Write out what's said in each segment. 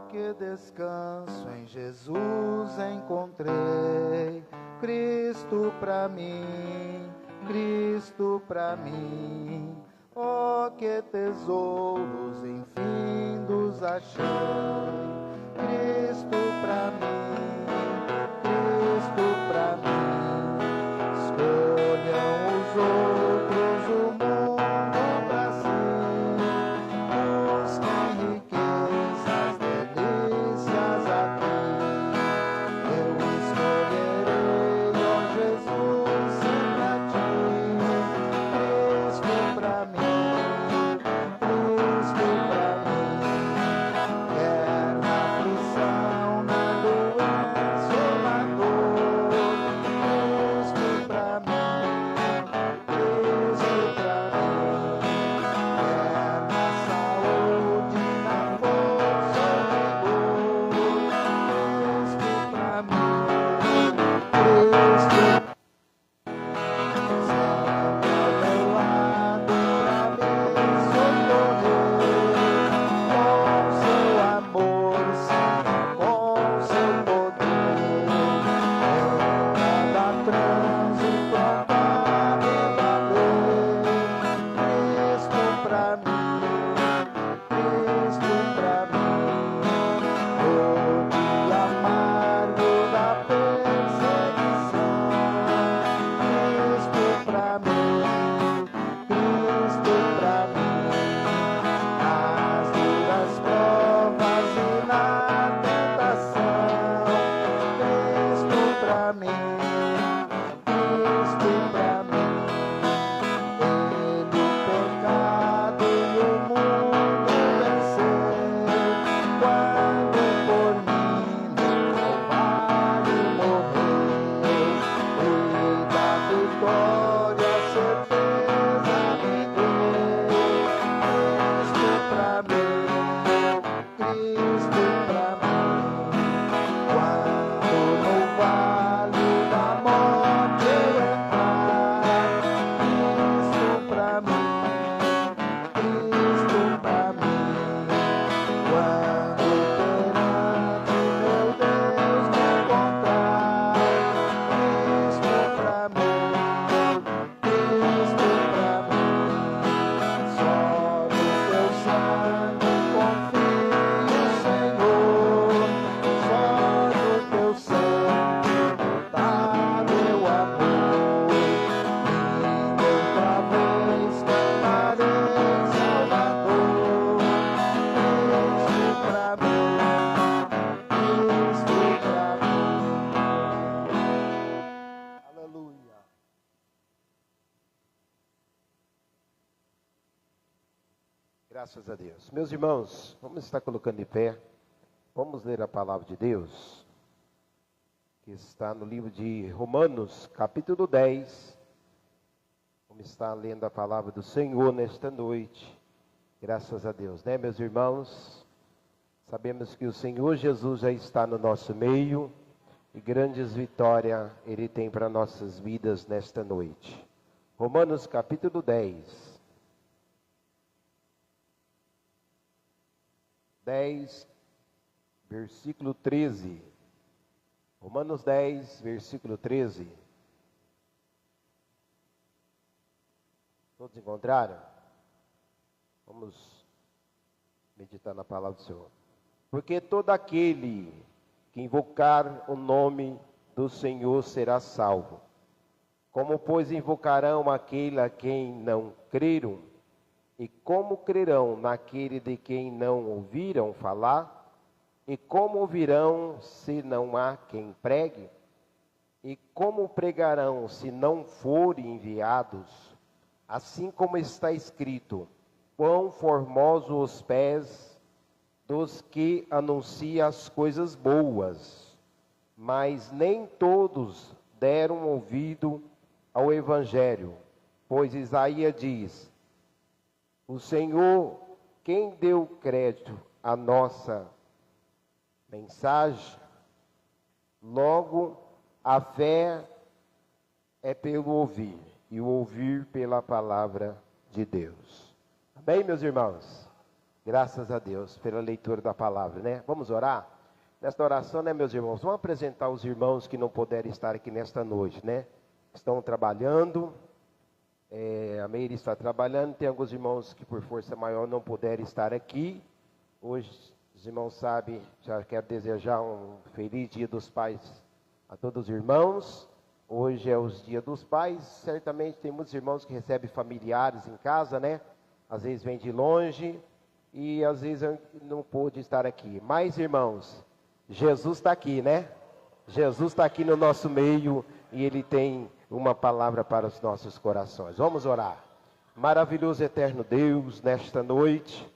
que descanso em Jesus encontrei. Cristo pra mim, Cristo pra mim. Oh, que tesouros infindos achei. Cristo pra mim, Cristo pra mim. Escolham os outros o mundo pra si. Busquem riquezas, delícias aqui. Eu escolherei, ó Jesus, sempre a ti. Cristo pra mim, Cristo pra mim. Quer na aflição, na doença ou na dor. Cristo pra mim, Cristo pra mim. Quer na saúde, na força ou vigor. Cristo pra mim, Cristo sempre ao meu lado pra me socorrer. Com seu amor, sim, com seu poder. Em cada trânsito, a vida ler. Cristo pra mim, Cristo pra mim. No dia amargo da perseguição. Cristo pra mim, Cristo pra mim. Nas duras provas e na tentação. Cristo pra mim, Cristo pra mim. Ele o pecado e o mundo venceu. Quando por mim no Calvário morreu. E da vitória a certeza me deu. Cristo pra mim, Cristo pra mim. Quando no vale da morte eu entrar. Cristo pra mim, Cristo pra mim. Quando perante meu Deus me encontrar. Cristo pra mim, Cristo pra mim. Só no teu sangue confio, Senhor. Só no teu sangue tá meu amor. E outra vez clamarei, Salvador. Cristo pra mim, Cristo pra mim. Aleluia. Graças a Deus. Meus irmãos, vamos estar colocando de pé. Vamos ler a palavra de Deus, que está no livro de Romanos, capítulo 10. Vamos estar lendo a palavra do Senhor nesta noite. Graças a Deus, né, meus irmãos? Sabemos que o Senhor Jesus já está no nosso meio e grandes vitórias Ele tem para nossas vidas nesta noite. Romanos, capítulo 10. 10, versículo 13. Romanos 10, versículo 13. Todos encontraram? Vamos meditar na palavra do Senhor. Porque todo aquele que invocar o nome do Senhor será salvo. Como, pois, invocarão aquele a quem não creram? E como crerão naquele de quem não ouviram falar? E como ouvirão se não há quem pregue? E como pregarão se não forem enviados? Assim como está escrito: quão formosos os pés dos que anunciam as coisas boas. Mas nem todos deram ouvido ao Evangelho. Pois Isaías diz: o Senhor, quem deu crédito à nossa mensagem? Logo, a fé é pelo ouvir, e o ouvir pela palavra de Deus. Amém, meus irmãos? Graças a Deus pela leitura da palavra, né? Vamos orar? Nesta oração, né, meus irmãos? Vamos apresentar os irmãos que não puderam estar aqui nesta noite, né? Estão trabalhando, a Meire está trabalhando, tem alguns irmãos que por força maior não puderam estar aqui. Hoje, os irmãos sabem, já quero desejar um feliz Dia dos Pais a todos os irmãos. Hoje é o Dia dos Pais, certamente tem muitos irmãos que recebem familiares em casa, né? Às vezes vem de longe e às vezes eu não pude estar aqui. Mas, irmãos, Jesus está aqui, né? Jesus está aqui no nosso meio e Ele tem uma palavra para os nossos corações. Vamos orar. Maravilhoso eterno Deus, nesta noite,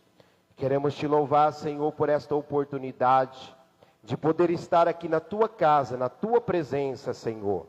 queremos Te louvar, Senhor, por esta oportunidade de poder estar aqui na Tua casa, na Tua presença, Senhor.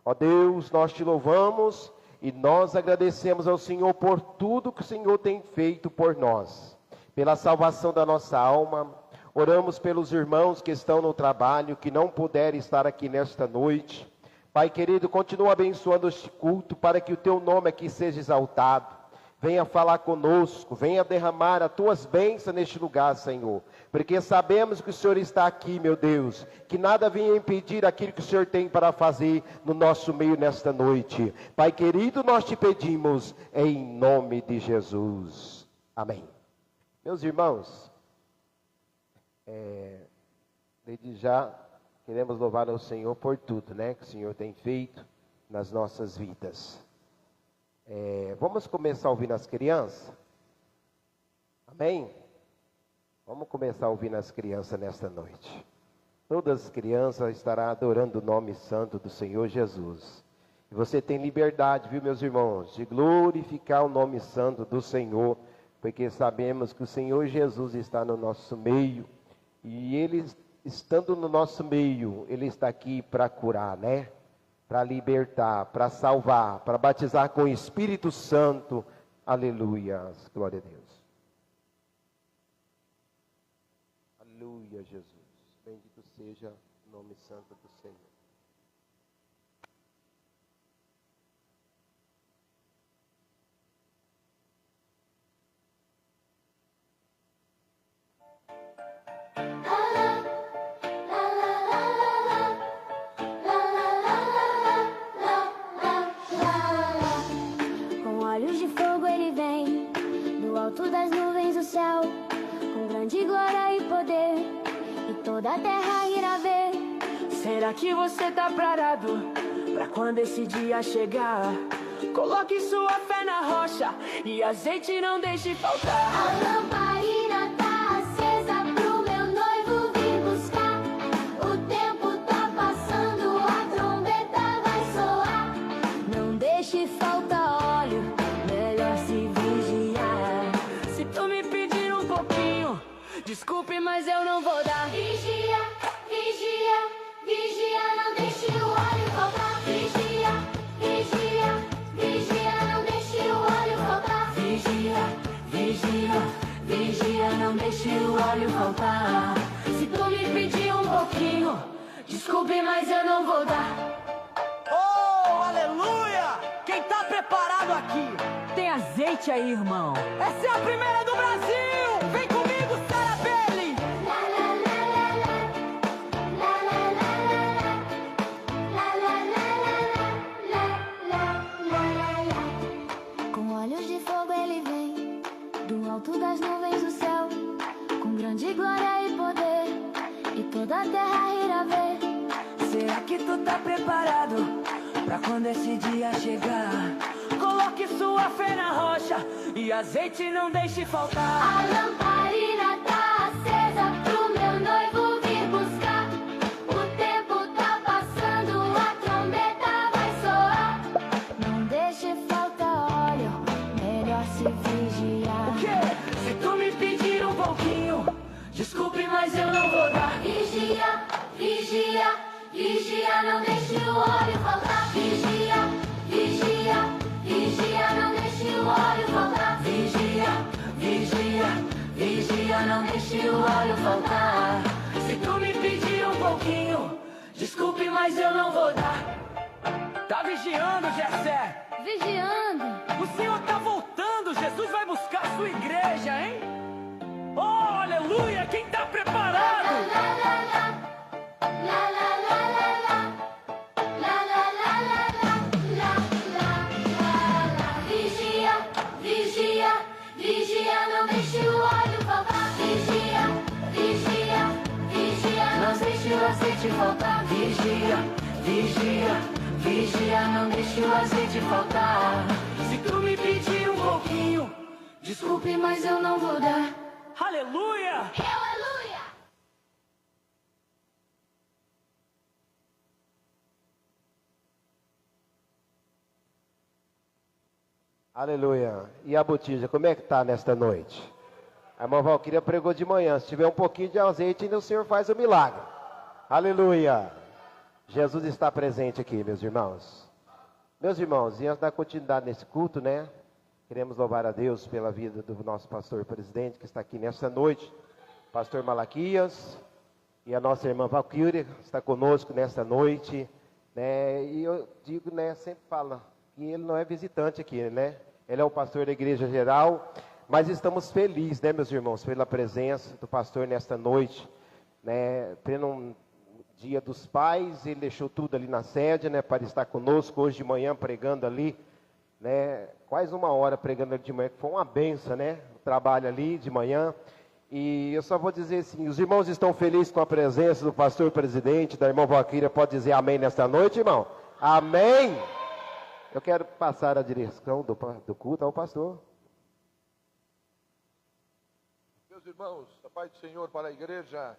Ó Deus, nós Te louvamos e nós agradecemos ao Senhor por tudo que o Senhor tem feito por nós, pela salvação da nossa alma. Oramos pelos irmãos que estão no trabalho, que não puderem estar aqui nesta noite. Pai querido, continua abençoando este culto para que o Teu nome aqui seja exaltado. Venha falar conosco, venha derramar as Tuas bênçãos neste lugar, Senhor. Porque sabemos que o Senhor está aqui, meu Deus. Que nada venha impedir aquilo que o Senhor tem para fazer no nosso meio nesta noite. Pai querido, nós Te pedimos em nome de Jesus. Amém. Meus irmãos, desde já queremos louvar ao Senhor por tudo, né, que o Senhor tem feito nas nossas vidas. Vamos começar ouvindo as crianças? Amém? Vamos começar ouvindo as crianças nesta noite. Todas as crianças estarão adorando o nome santo do Senhor Jesus. E você tem liberdade, viu, meus irmãos, de glorificar o nome santo do Senhor, porque sabemos que o Senhor Jesus está no nosso meio. E Ele, estando no nosso meio, Ele está aqui para curar, né? Para libertar, para salvar, para batizar com o Espírito Santo. Aleluia, glória a Deus. Aleluia, Jesus. Bendito seja o nome santo do Senhor. Das nuvens do céu, com grande glória e poder, e toda a terra irá ver. Será que você tá preparado pra quando esse dia chegar? Coloque sua fé na rocha e azeite não deixe faltar. A lamparina tá acesa pro meu noivo vir buscar. O tempo tá passando, a trombeta vai soar. Não deixe faltar óleo, melhor se vigiar. Tu me pedir um pouquinho, desculpe, mas eu não vou dar. Vigia, vigia, vigia, não deixe o óleo faltar. Vigia, vigia, vigia, não deixe o óleo faltar. Vigia, vigia, vigia, não deixe o óleo faltar. Se tu me pedir um pouquinho, desculpe, mas eu não vou dar. Oh, aleluia! Quem tá preparado aqui? Tem azeite aí, irmão. Essa é a primeira do Brasil. Vem comigo, Sarah Bailey. La la la la la, la la la la la, la la la la la. Com olhos de fogo ele vem, do alto das nuvens do céu, com grande glória e poder, e toda a terra irá ver. Será que tu tá preparado pra quando esse dia chegar? Coloque sua fé na rocha e azeite não deixe faltar. A lamparina tá acesa pro meu noivo vir buscar. O tempo tá passando, a trombeta vai soar. Não deixe faltar óleo, melhor se vigiar. O quê? Se tu me pedir um pouquinho, desculpe, mas eu não vou dar. Vigia, vigia, vigia, não deixe o óleo faltar. Vigia, vigia, vigia, não deixe o óleo faltar. Vigia, vigia, vigia, não deixe o óleo faltar. Se tu me pedir um pouquinho, desculpe, mas eu não vou dar. Tá vigiando, Jessé? Vigiando. O Senhor tá voltando, Jesus vai buscar sua igreja, hein? azeite faltar. Vigia, vigia, vigia, não deixe o azeite faltar. Se tu me pedir um pouquinho, desculpe, mas eu não vou dar. Aleluia! Aleluia! Aleluia. E a botija, como é que está nesta noite? A irmã Valquíria pregou de manhã. Se tiver um pouquinho de azeite, o Senhor faz o milagre. Aleluia. Jesus está presente aqui, meus irmãos. Meus irmãos, e antes da continuidade nesse culto, né? Queremos louvar a Deus pela vida do nosso pastor presidente, que está aqui nesta noite. Pastor Malaquias e a nossa irmã Valquíria está conosco nesta noite, né? E eu digo, né, sempre falo que ele não é visitante aqui, né? Ele é o pastor da igreja geral, mas estamos felizes, né, meus irmãos, pela presença do pastor nesta noite, né? Tendo um dia dos pais, ele deixou tudo ali na sede, né, para estar conosco hoje de manhã pregando ali, né? Quase uma hora pregando ali de manhã, que foi uma benção, né? O trabalho ali de manhã. E eu só vou dizer assim, os irmãos estão felizes com a presença do pastor presidente, da irmã Valquíria, pode dizer amém nesta noite, irmão? Amém! Eu quero passar a direção do culto ao pastor. Meus irmãos, a paz do Senhor para a igreja.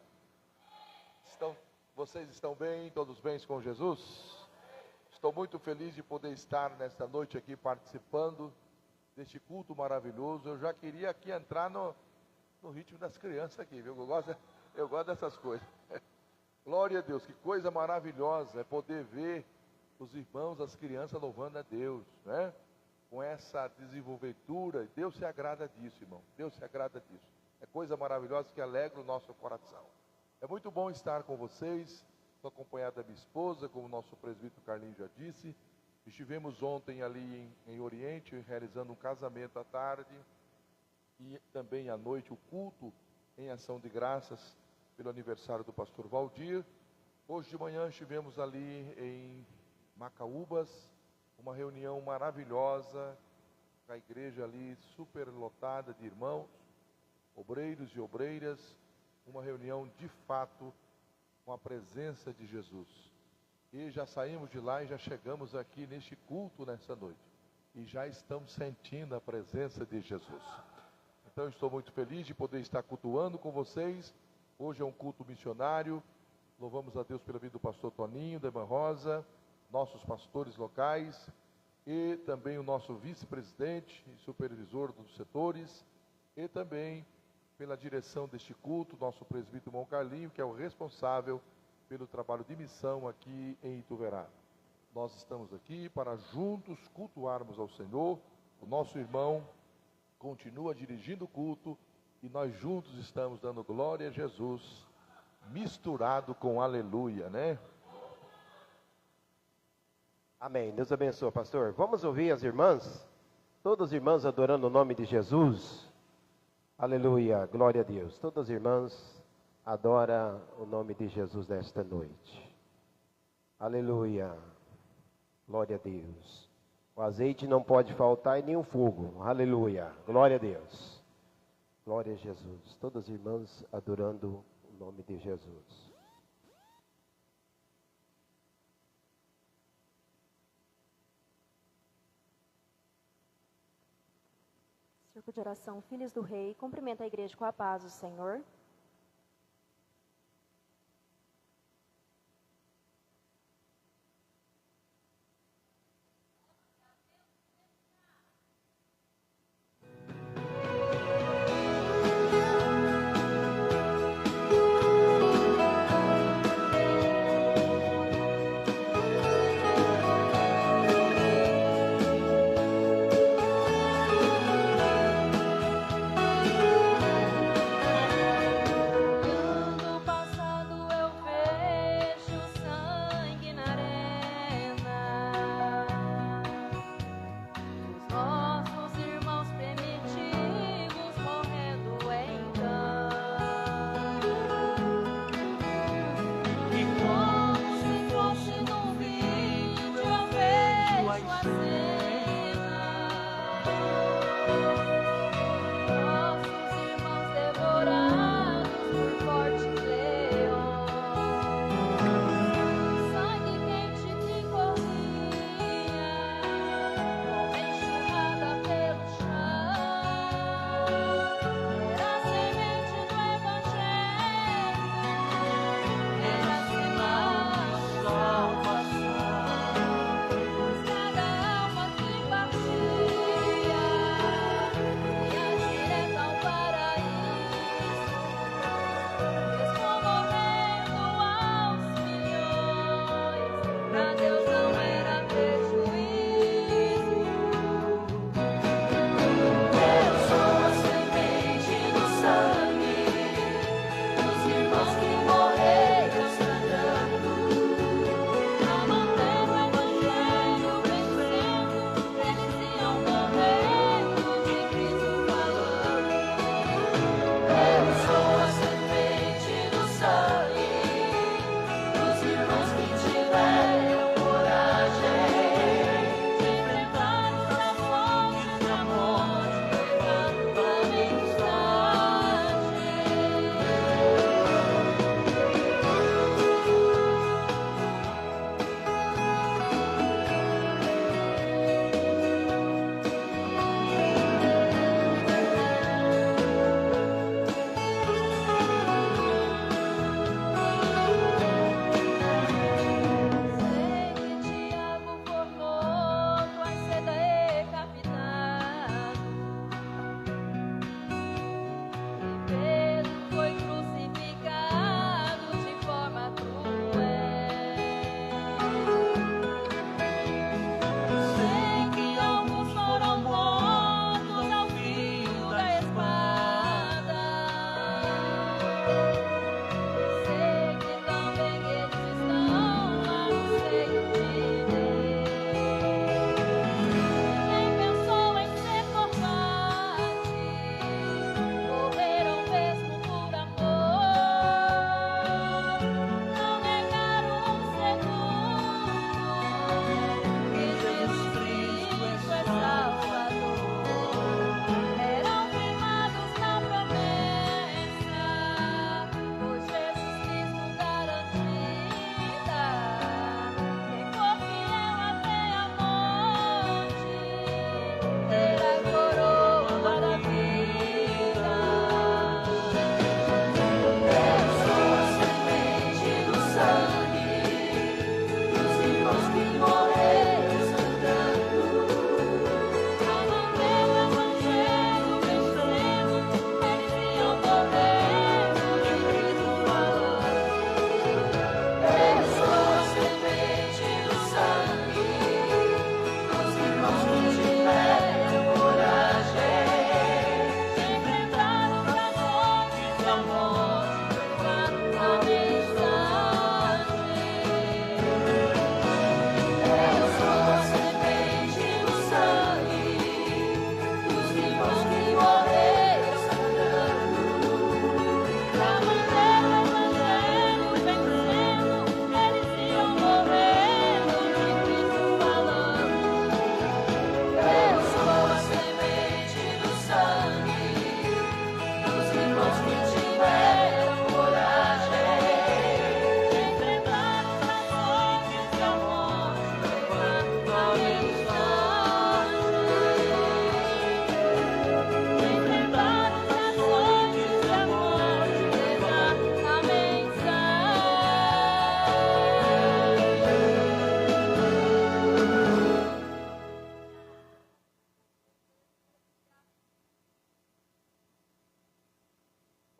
Vocês estão bem? Todos bem com Jesus? Estou muito feliz de poder estar nesta noite aqui participando deste culto maravilhoso. Eu já queria aqui entrar no ritmo das crianças aqui, viu? Eu gosto dessas coisas. Glória a Deus, que coisa maravilhosa é poder ver os irmãos, as crianças louvando a Deus, né? Com essa desenvoltura. Deus se agrada disso, irmão. Deus se agrada disso. É coisa maravilhosa que alegra o nosso coração. É muito bom estar com vocês. Estou acompanhado da minha esposa, como o nosso presbítero Carlinhos já disse. Estivemos ontem ali em Oriente, realizando um casamento à tarde. E também à noite o culto em ação de graças pelo aniversário do pastor Valdir. Hoje de manhã estivemos ali em Macaúbas, uma reunião maravilhosa, com a igreja ali super lotada de irmãos, obreiros e obreiras, uma reunião de fato com a presença de Jesus. E já saímos de lá e já chegamos aqui neste culto nessa noite. E já estamos sentindo a presença de Jesus. Então estou muito feliz de poder estar cultuando com vocês. Hoje é um culto missionário. Louvamos a Deus pela vida do pastor Toninho, da irmã Rosa, nossos pastores locais e também o nosso vice-presidente e supervisor dos setores e também pela direção deste culto, nosso presbítero irmão Carlinho, que é o responsável pelo trabalho de missão aqui em Ituverá. Nós estamos aqui para juntos cultuarmos ao Senhor. O nosso irmão continua dirigindo o culto e nós juntos estamos dando glória a Jesus, misturado com aleluia, né? Amém. Deus abençoe, pastor. Vamos ouvir as irmãs? Todas as irmãs adorando o nome de Jesus. Aleluia. Glória a Deus. Todas as irmãs adoram o nome de Jesus nesta noite. Aleluia. Glória a Deus. O azeite não pode faltar e nem o fogo. Aleluia. Glória a Deus. Glória a Jesus. Todas as irmãs adorando o nome de Jesus. Círculo de oração, filhos do rei, cumprimenta a igreja com a paz do Senhor.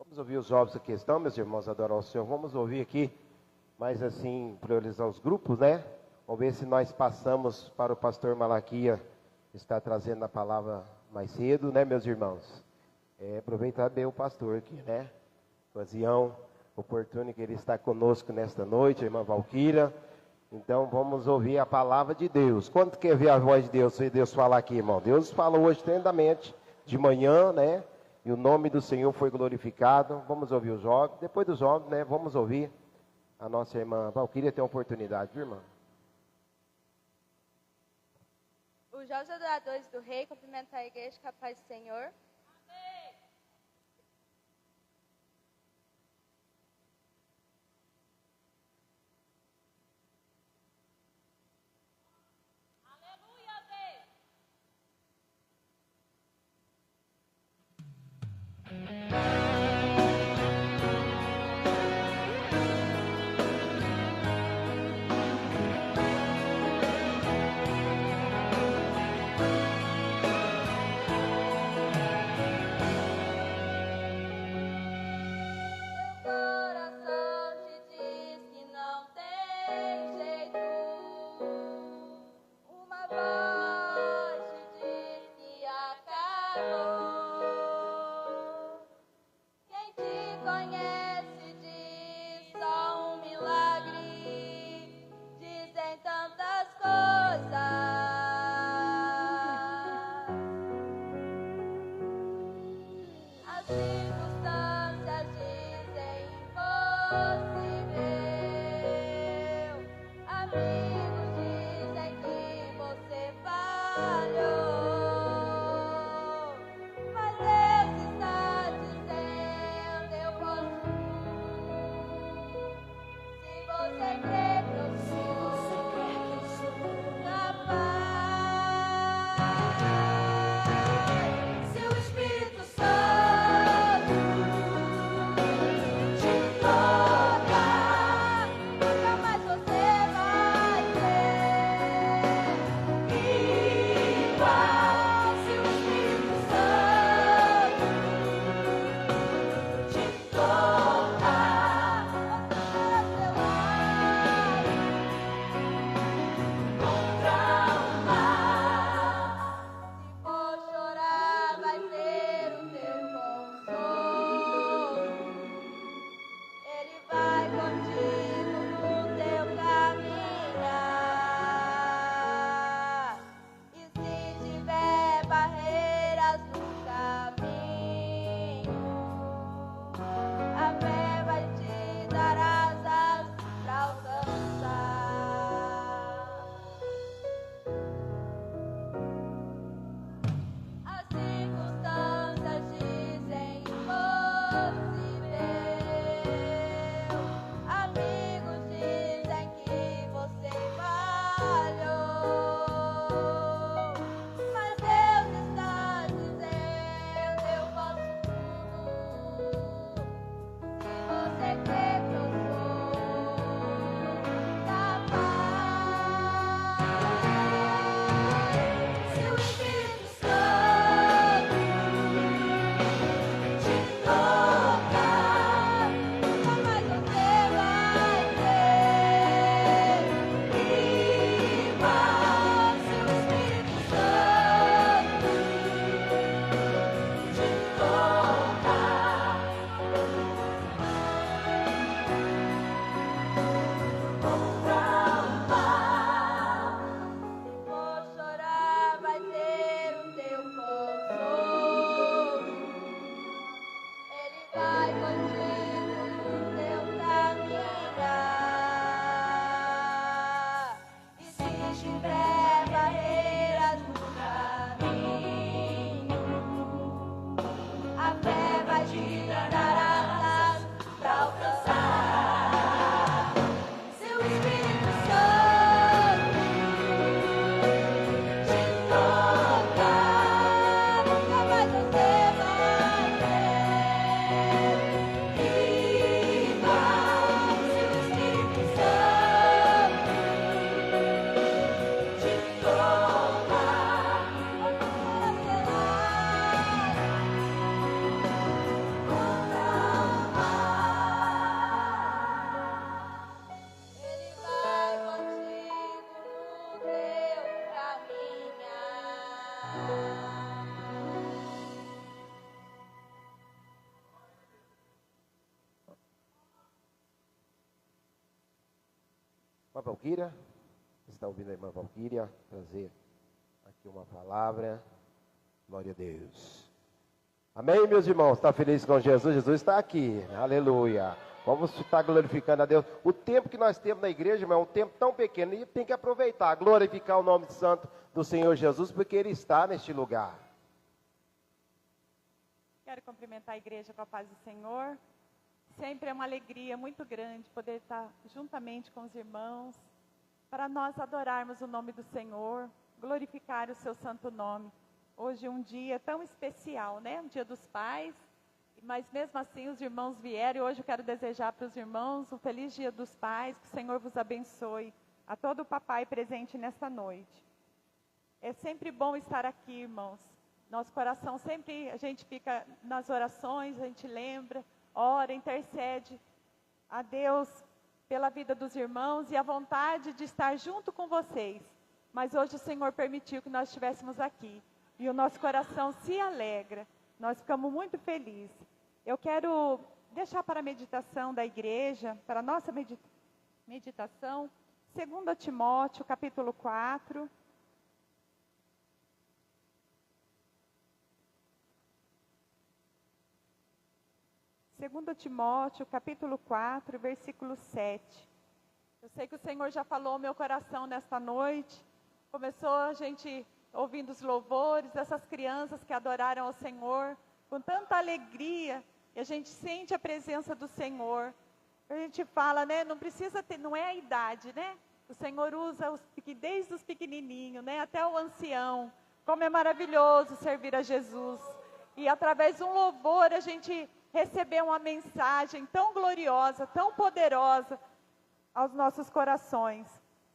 Vamos ouvir os jovens aqui estão, meus irmãos, adorar o Senhor. Vamos ouvir aqui, mas assim, priorizar os grupos, né? Vamos ver se nós passamos para o pastor Malaquia, que está trazendo a palavra mais cedo, né, meus irmãos? Aproveitar bem o pastor aqui, né? Ocasião oportuna que ele está conosco nesta noite, a irmã Valquíria. Então vamos ouvir a palavra de Deus. Quanto quer ver a voz de Deus, se Deus falar aqui, irmão? Deus falou hoje tremendamente, de manhã, né? E o nome do Senhor foi glorificado. Vamos ouvir os jovens. Depois dos jovens, né? Vamos ouvir a nossa irmã Valquíria. Tem a oportunidade, viu, irmã? Os jovens adoradores do Rei cumprimentam a igreja com a paz do Senhor. Seu Espírito Santo Irmã Valquíria, está ouvindo a irmã Valquíria trazer aqui uma palavra. Glória a Deus. Amém, meus irmãos? Está feliz com Jesus? Jesus está aqui. Aleluia. Vamos estar glorificando a Deus. O tempo que nós temos na igreja, irmão, é um tempo tão pequeno, e tem que aproveitar, glorificar o nome santo do Senhor Jesus, porque Ele está neste lugar. Quero cumprimentar a igreja com a paz do Senhor. Sempre é uma alegria muito grande poder estar juntamente com os irmãos, para nós adorarmos o nome do Senhor, glorificar o seu santo nome. Hoje é um dia tão especial, né? Um dia dos pais, mas mesmo assim os irmãos vieram, e hoje eu quero desejar para os irmãos um feliz dia dos pais, que o Senhor vos abençoe, a todo o papai presente nesta noite. É sempre bom estar aqui, irmãos. Nosso coração sempre, a gente fica nas orações, a gente lembra, ora, intercede a Deus pela vida dos irmãos e a vontade de estar junto com vocês. Mas hoje o Senhor permitiu que nós estivéssemos aqui. E o nosso coração se alegra, nós ficamos muito felizes. Eu quero deixar para a meditação da igreja, para a nossa meditação, 2 Timóteo, capítulo 4. Segundo Timóteo, capítulo 4, versículo 7. Eu sei que o Senhor já falou ao meu coração nesta noite. Começou a gente ouvindo os louvores, essas crianças que adoraram ao Senhor com tanta alegria, e a gente sente a presença do Senhor. A gente fala, né, não precisa ter, não é a idade, né? O Senhor usa desde os pequenininhos, né, até o ancião. Como é maravilhoso servir a Jesus. E através de um louvor a gente recebeu uma mensagem tão gloriosa, tão poderosa aos nossos corações.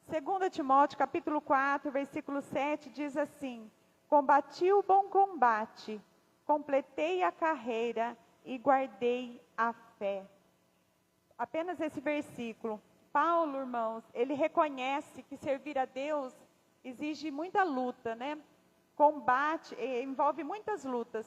2 Timóteo, capítulo 4, versículo 7, diz assim: combati o bom combate, completei a carreira e guardei a fé. Apenas esse versículo. Paulo, irmãos, ele reconhece que servir a Deus exige muita luta, né? Combate, envolve muitas lutas.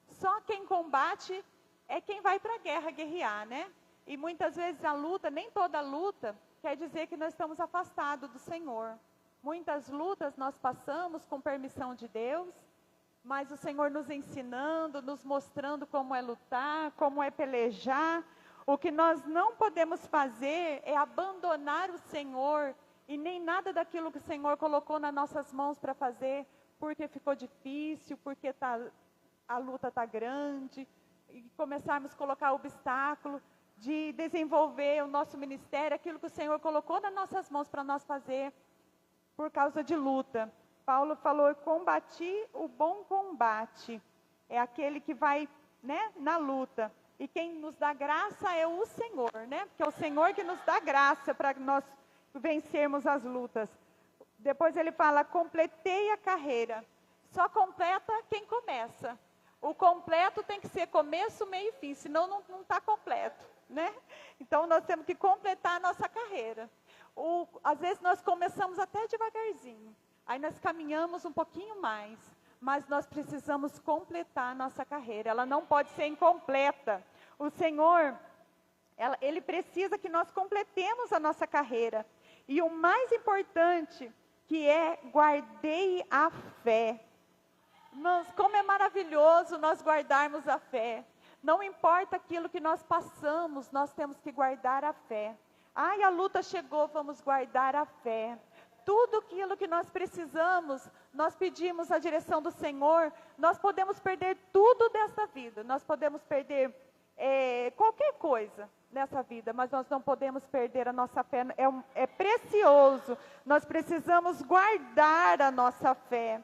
Só quem combate é quem vai para a guerra guerrear, né? E muitas vezes a luta, nem toda luta, quer dizer que nós estamos afastados do Senhor. Muitas lutas nós passamos com permissão de Deus, mas o Senhor nos ensinando, nos mostrando como é lutar, como é pelejar. O que nós não podemos fazer é abandonar o Senhor e nem nada daquilo que o Senhor colocou nas nossas mãos para fazer, porque ficou difícil, porque a luta está grande, e começarmos a colocar obstáculo de desenvolver o nosso ministério, aquilo que o Senhor colocou nas nossas mãos para nós fazer, por causa de luta. Paulo falou, combati o bom combate. É aquele que vai, né, na luta. E quem nos dá graça é o Senhor, né? Porque é o Senhor que nos dá graça para nós vencermos as lutas. Depois ele fala, completei a carreira. Só completa quem começa. O completo tem que ser começo, meio e fim, senão não está completo, né? Então nós temos que completar a nossa carreira. Às vezes nós começamos até devagarzinho, aí nós caminhamos um pouquinho mais, mas nós precisamos completar a nossa carreira, ela não pode ser incompleta. O Senhor, Ele precisa que nós completemos a nossa carreira. E o mais importante, que é guardei a fé. Irmãos, como é maravilhoso nós guardarmos a fé. Não importa aquilo que nós passamos, nós temos que guardar a fé. Ai, a luta chegou, vamos guardar a fé. Tudo aquilo que nós precisamos, nós pedimos a direção do Senhor. Nós podemos perder tudo dessa vida. Nós podemos perder qualquer coisa nessa vida, mas nós não podemos perder a nossa fé. É precioso. Nós precisamos guardar a nossa fé.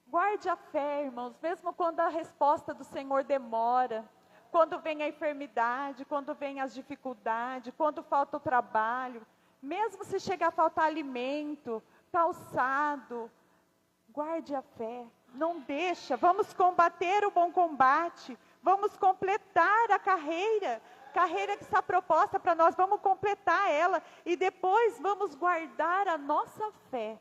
Guarde a fé, irmãos, mesmo quando a resposta do Senhor demora, quando vem a enfermidade, quando vem as dificuldades, quando falta o trabalho, mesmo se chegar a faltar alimento, calçado, guarde a fé, não deixa, vamos combater o bom combate, vamos completar a carreira que está proposta para nós, vamos completar ela e depois vamos guardar a nossa fé.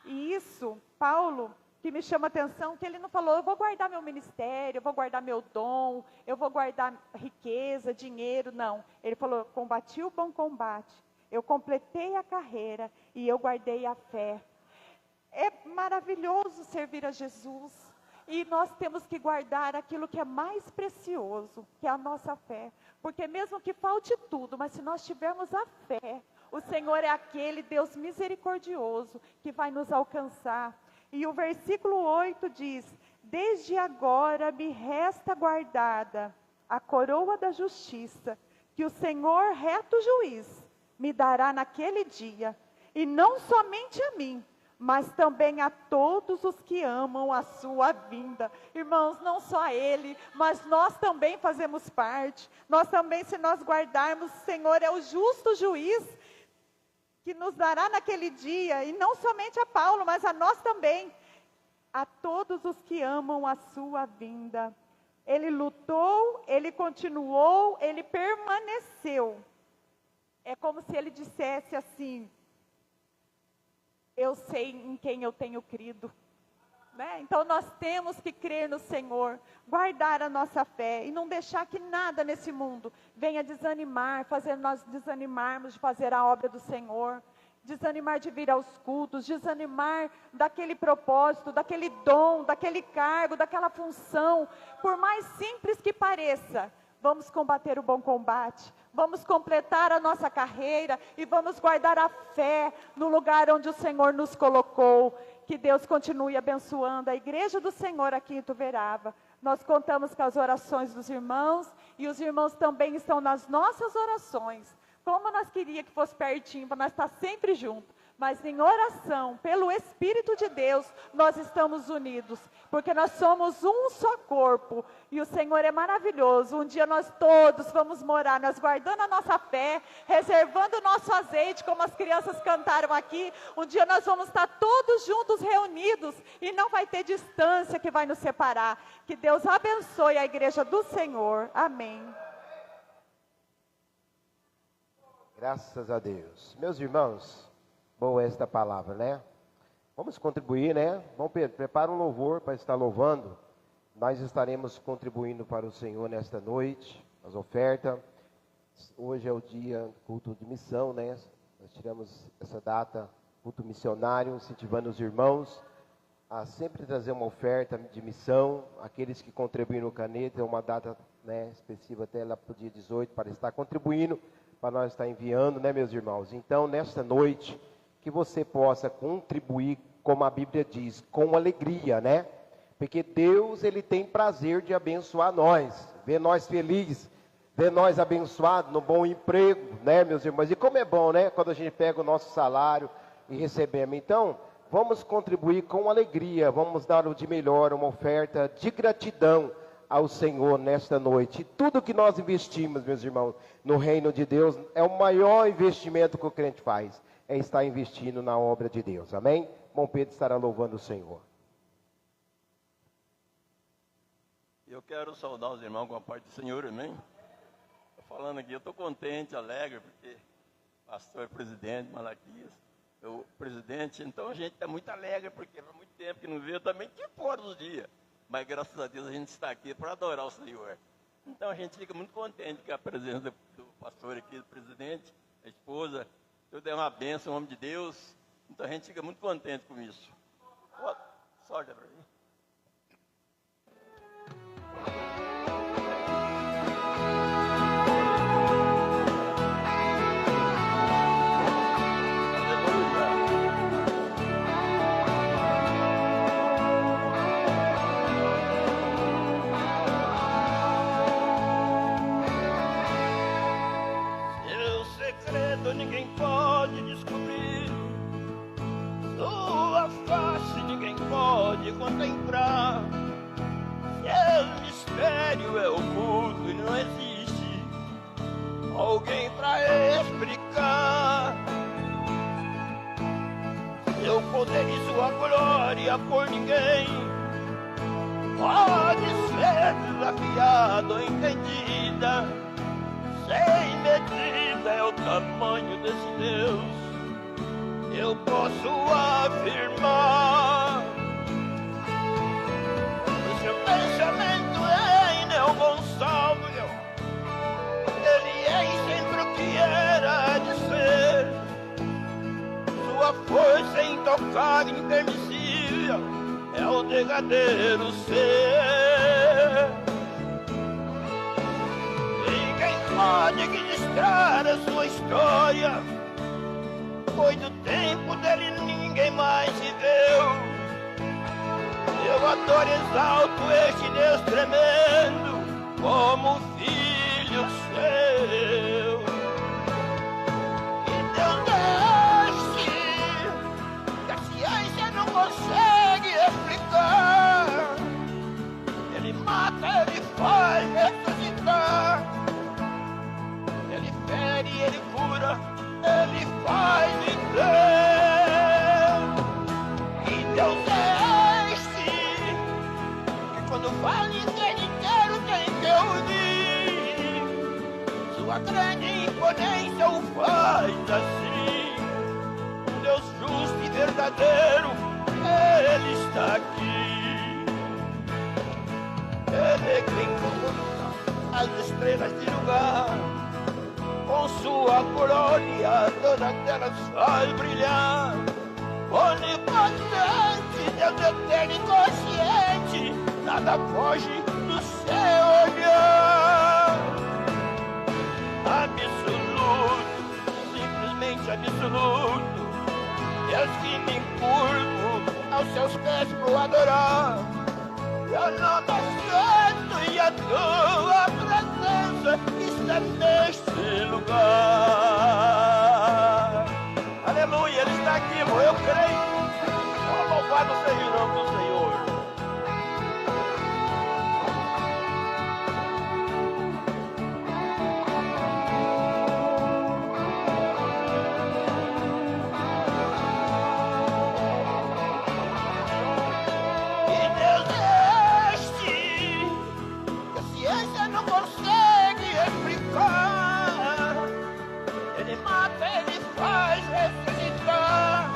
E isso, Paulo, que me chama a atenção, que ele não falou, eu vou guardar meu ministério, eu vou guardar meu dom, eu vou guardar riqueza, dinheiro, não. Ele falou, combati o bom combate. Eu completei a carreira e eu guardei a fé. É maravilhoso servir a Jesus. E nós temos que guardar aquilo que é mais precioso, que é a nossa fé. Porque mesmo que falte tudo, mas se nós tivermos a fé, o Senhor é aquele Deus misericordioso que vai nos alcançar. E o versículo 8 diz: desde agora me resta guardada a coroa da justiça, que o Senhor, reto juiz, me dará naquele dia, e não somente a mim, mas também a todos os que amam a sua vinda. Irmãos, não só a Ele, mas nós também fazemos parte. Nós também, se nós guardarmos, o Senhor é o justo juiz, que nos dará naquele dia, e não somente a Paulo, mas a nós também, a todos os que amam a sua vinda. Ele lutou, ele continuou, ele permaneceu. É como se ele dissesse assim: eu sei em quem eu tenho crido. Né? Então nós temos que crer no Senhor, guardar a nossa fé e não deixar que nada nesse mundo venha desanimar, fazer nós desanimarmos de fazer a obra do Senhor, desanimar de vir aos cultos, desanimar daquele propósito, daquele dom, daquele cargo, daquela função. Por mais simples que pareça, vamos combater o bom combate, vamos completar a nossa carreira e vamos guardar a fé no lugar onde o Senhor nos colocou. Que Deus continue abençoando a igreja do Senhor aqui em Ituverava. Nós contamos com as orações dos irmãos e os irmãos também estão nas nossas orações. Como nós queríamos que fosse pertinho, para nós estar sempre juntos. Mas em oração, pelo Espírito de Deus, nós estamos unidos. Porque nós somos um só corpo. E o Senhor é maravilhoso. Um dia nós todos vamos morar, nós guardando a nossa fé, reservando o nosso azeite, como as crianças cantaram aqui. Um dia nós vamos estar todos juntos, reunidos. E não vai ter distância que vai nos separar. Que Deus abençoe a igreja do Senhor. Amém. Graças a Deus. Meus irmãos, boa esta palavra, né? Vamos contribuir, né? Vamos preparar um louvor para estar louvando. Nós estaremos contribuindo para o Senhor nesta noite, as ofertas. Hoje é o dia culto de missão, né? Nós tiramos essa data, culto missionário, incentivando os irmãos a sempre trazer uma oferta de missão. Aqueles que contribuem no Caneta, é uma data, né, específica até lá para o dia 18, para estar contribuindo, para nós estar enviando, né, meus irmãos? Então, nesta noite, que você possa contribuir, como a Bíblia diz, com alegria, né? Porque Deus, Ele tem prazer de abençoar nós, ver nós felizes, ver nós abençoados no bom emprego, né, meus irmãos? E como é bom, né, quando a gente pega o nosso salário e recebemos. Então, vamos contribuir com alegria, vamos dar o de melhor, uma oferta de gratidão ao Senhor nesta noite. E tudo que nós investimos, meus irmãos, no reino de Deus, é o maior investimento que o crente faz, é estar investindo na obra de Deus, amém? Bom Pedro estará louvando o Senhor. Eu quero saudar os irmãos com a parte do Senhor, amém? Estou falando aqui, eu estou contente, alegre, porque pastor, presidente, Malaquias, o presidente, então a gente está muito alegre, porque há muito tempo que não vê, eu também que fora dos dias. Mas graças a Deus a gente está aqui para adorar o Senhor. Então a gente fica muito contente com a presença do pastor aqui, do presidente, a esposa. Tudo é uma bênção, um homem de Deus. Então a gente fica muito contente com isso. Sorte para mim. Ninguém pode descobrir, sua face ninguém pode contemplar. Seu mistério é oculto e não existe alguém para explicar. Seu poder e sua glória por ninguém pode ser desafiado ou entendida. Sem medida é o tamanho desse Deus, eu posso afirmar. O seu pensamento é inalcançável, ele é sempre o que era de ser. verdadeiro ser. Ninguém pode registrar a sua história, pois do tempo dele ninguém mais viveu. Eu adoro e exalto este Deus tremendo, como filho seu. E Deus desce, que a ciência não consegue explicar. Ele mata, ele faz ressuscitar. Ele fere, ele cura, ele faz viver. E Deus desce, que quando fala em ser inteiro tem que ouvir. Sua grande imponência o faz assim. Um Deus justo e verdadeiro, ele está aqui. Ele é quem conta as estrelas de lugar. Com sua glória todas elas faz brilhar. Onipotente, Deus eterno e consciente, nada foge do seu olhar. Absoluto, simplesmente absoluto, Deus que me curvo aos seus pés pro adorar. Teu nome é santo e a tua presença está neste lugar. Aleluia, ele está aqui, irmão, eu creio. Oh, louvado seja o nome do Senhor. E Deus é este, que a ciência não consegue explicar. Ele mata, ele faz ressuscitar.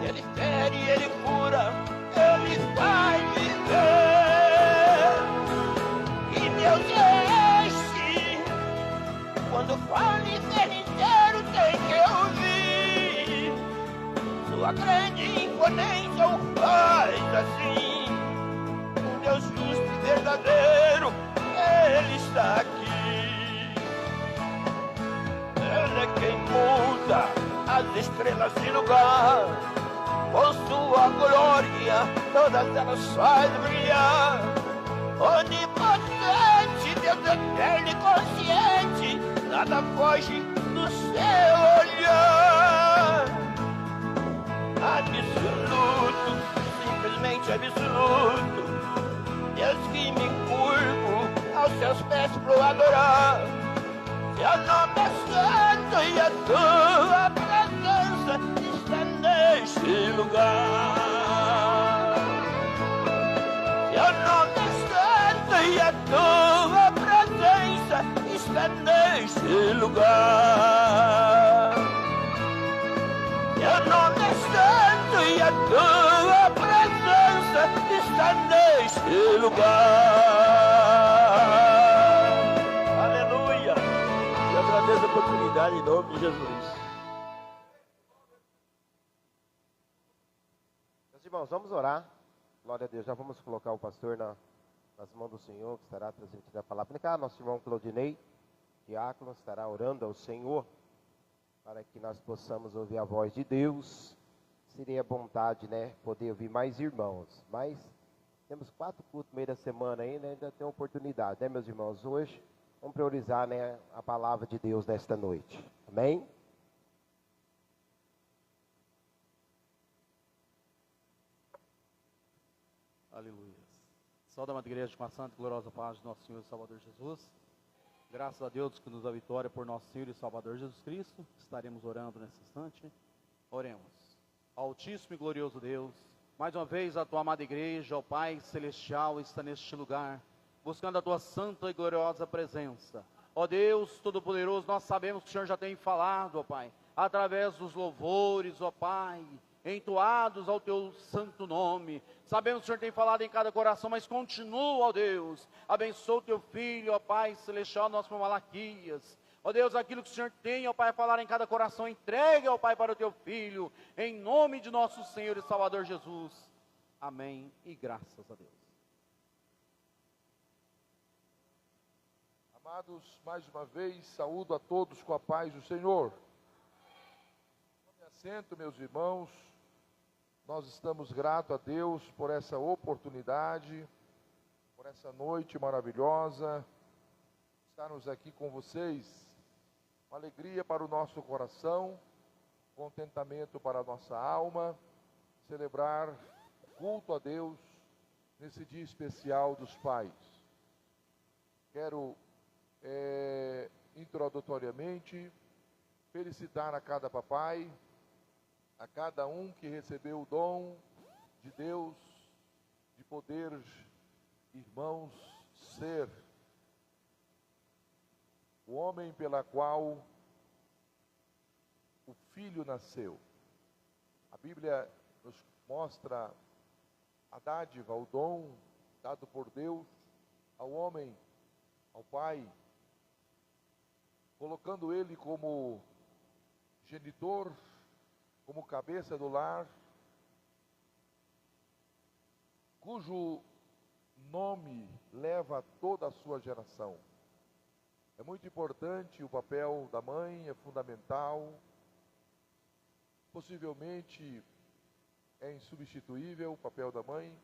Ele fere, ele cura, ele faz viver. E Deus é este, quando fala em ser inteiro tem que ouvir. Sua grande imponência o faz assim. Um Deus justo e verdadeiro, ele está aqui. Ele é quem muda as estrelas de lugar. Com sua glória todas elas faz brilhar. Onipotente, Deus eterno e consciente, nada foge do seu olhar. Absoluto, simplesmente absoluto, Deus que me curvo aos seus pés pro adorar. Seu nome é santo e a tua presença está neste lugar. Seu nome é santo e a tua presença está neste lugar. Seu nome é santo e a tua presença está neste lugar. Aleluia. Eu agradeço a oportunidade em nome de Jesus. Meus irmãos, vamos orar. Glória a Deus. Já vamos colocar o pastor nas mãos do Senhor, que estará transmitindo a palavra. Vem cá, nosso irmão Claudinei, diácono, estará orando ao Senhor, para que nós possamos ouvir a voz de Deus. Seria vontade, né, poder ouvir mais irmãos. Mas temos 4 cultos no meio da semana aí, né, ainda tem oportunidade, né, meus irmãos? Hoje, vamos priorizar, né, a palavra de Deus nesta noite. Amém? Aleluia. Saúde, amada igreja, com a santa e gloriosa paz do nosso Senhor e Salvador Jesus. Graças a Deus que nos dá vitória por nosso Senhor e Salvador Jesus Cristo. Estaremos orando nesse instante. Oremos. Altíssimo e glorioso Deus, mais uma vez a tua amada igreja, ó Pai celestial, está neste lugar, buscando a tua santa e gloriosa presença. Ó Deus Todo-Poderoso, nós sabemos que o Senhor já tem falado, ó Pai, através dos louvores, ó Pai, entoados ao teu santo nome. Sabemos que o Senhor tem falado em cada coração, mas continua, ó Deus, abençoa o teu filho, ó Pai celestial, nosso irmão Malaquias. Ó Deus, aquilo que o Senhor tem, ó Pai, a falar em cada coração, entregue, ó Pai, para o teu filho, em nome de nosso Senhor e Salvador Jesus. Amém e graças a Deus. Amados, mais uma vez, saúdo a todos com a paz do Senhor. Tome assento, meus irmãos. Nós estamos gratos a Deus por essa oportunidade, por essa noite maravilhosa, estarmos aqui com vocês. Uma alegria para o nosso coração, contentamento para a nossa alma, celebrar o culto a Deus nesse dia especial dos pais. Quero introdutoriamente felicitar a cada papai, a cada um que recebeu o dom de Deus de poder, irmãos, ser o homem pela qual o filho nasceu. A Bíblia nos mostra a dádiva, o dom dado por Deus ao homem, ao pai, colocando ele como genitor, como cabeça do lar, cujo nome leva toda a sua geração. É muito importante o papel da mãe, é fundamental, possivelmente é insubstituível o papel da mãe,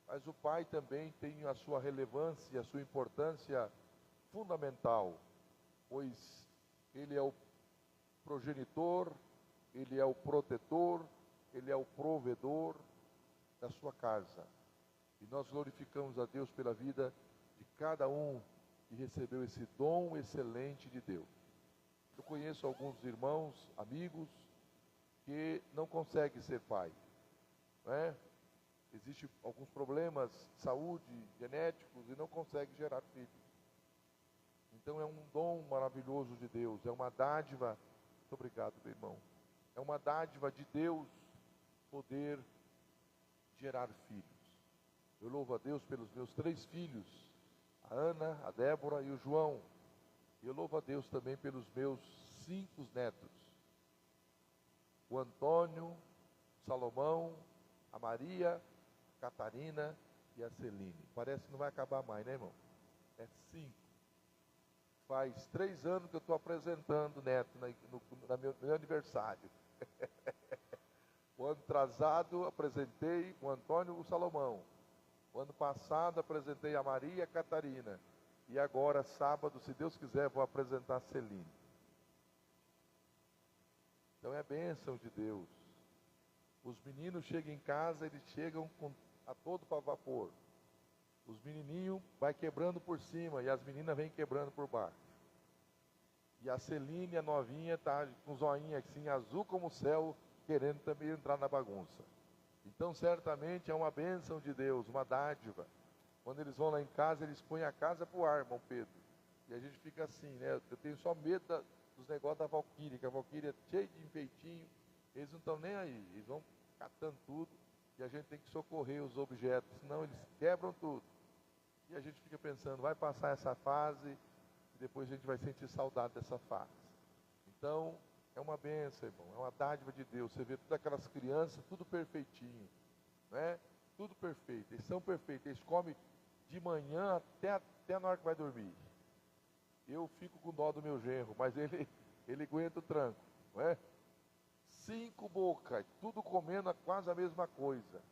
mas o pai também tem a sua relevância, a sua importância fundamental, pois ele é o progenitor, ele é o protetor, ele é o provedor da sua casa. E nós glorificamos a Deus pela vida de cada um que recebeu esse dom excelente de Deus. Eu conheço alguns irmãos, amigos, que não conseguem ser pai, não é? Existem alguns problemas de saúde, genéticos, e não conseguem gerar filhos. Então é um dom maravilhoso de Deus, é uma dádiva. Muito obrigado, meu irmão. É uma dádiva de Deus poder gerar filhos. Eu louvo a Deus pelos meus 3 filhos, a Ana, a Débora e o João. E eu louvo a Deus também pelos meus 5 netos, o Antônio, o Salomão, a Maria, a Catarina e a Celine. Parece que não vai acabar mais, né, irmão? É 5. Faz 3 anos que eu estou apresentando neto no meu aniversário. O ano atrasado apresentei o Antônio e o Salomão. O ano passado apresentei a Maria e a Catarina. E agora, sábado, se Deus quiser, vou apresentar a Celine. Então é bênção de Deus. Os meninos chegam em casa, eles chegam a todo para vapor. Os menininhos vai quebrando por cima e as meninas vêm quebrando por baixo. E a Celine, a novinha, está com os zoinhos assim, azul como o céu, querendo também entrar na bagunça. Então, certamente é uma bênção de Deus, uma dádiva. Quando eles vão lá em casa, eles põem a casa para o ar, irmão Pedro. E a gente fica assim, né? Eu tenho só medo dos negócios da Valquíria, que a Valquíria é cheia de enfeitinho. Eles não estão nem aí, eles vão catando tudo. E a gente tem que socorrer os objetos, senão eles quebram tudo. E a gente fica pensando, vai passar essa fase, e depois a gente vai sentir saudade dessa fase. Então, é uma bênção, irmão, é uma dádiva de Deus. Você vê todas aquelas crianças, tudo perfeitinho, né? Tudo perfeito, eles são perfeitos, eles comem de manhã até na hora que vai dormir. Eu fico com dó do meu genro, mas ele aguenta o tranco, não é? 5 bocas, tudo comendo quase a mesma coisa.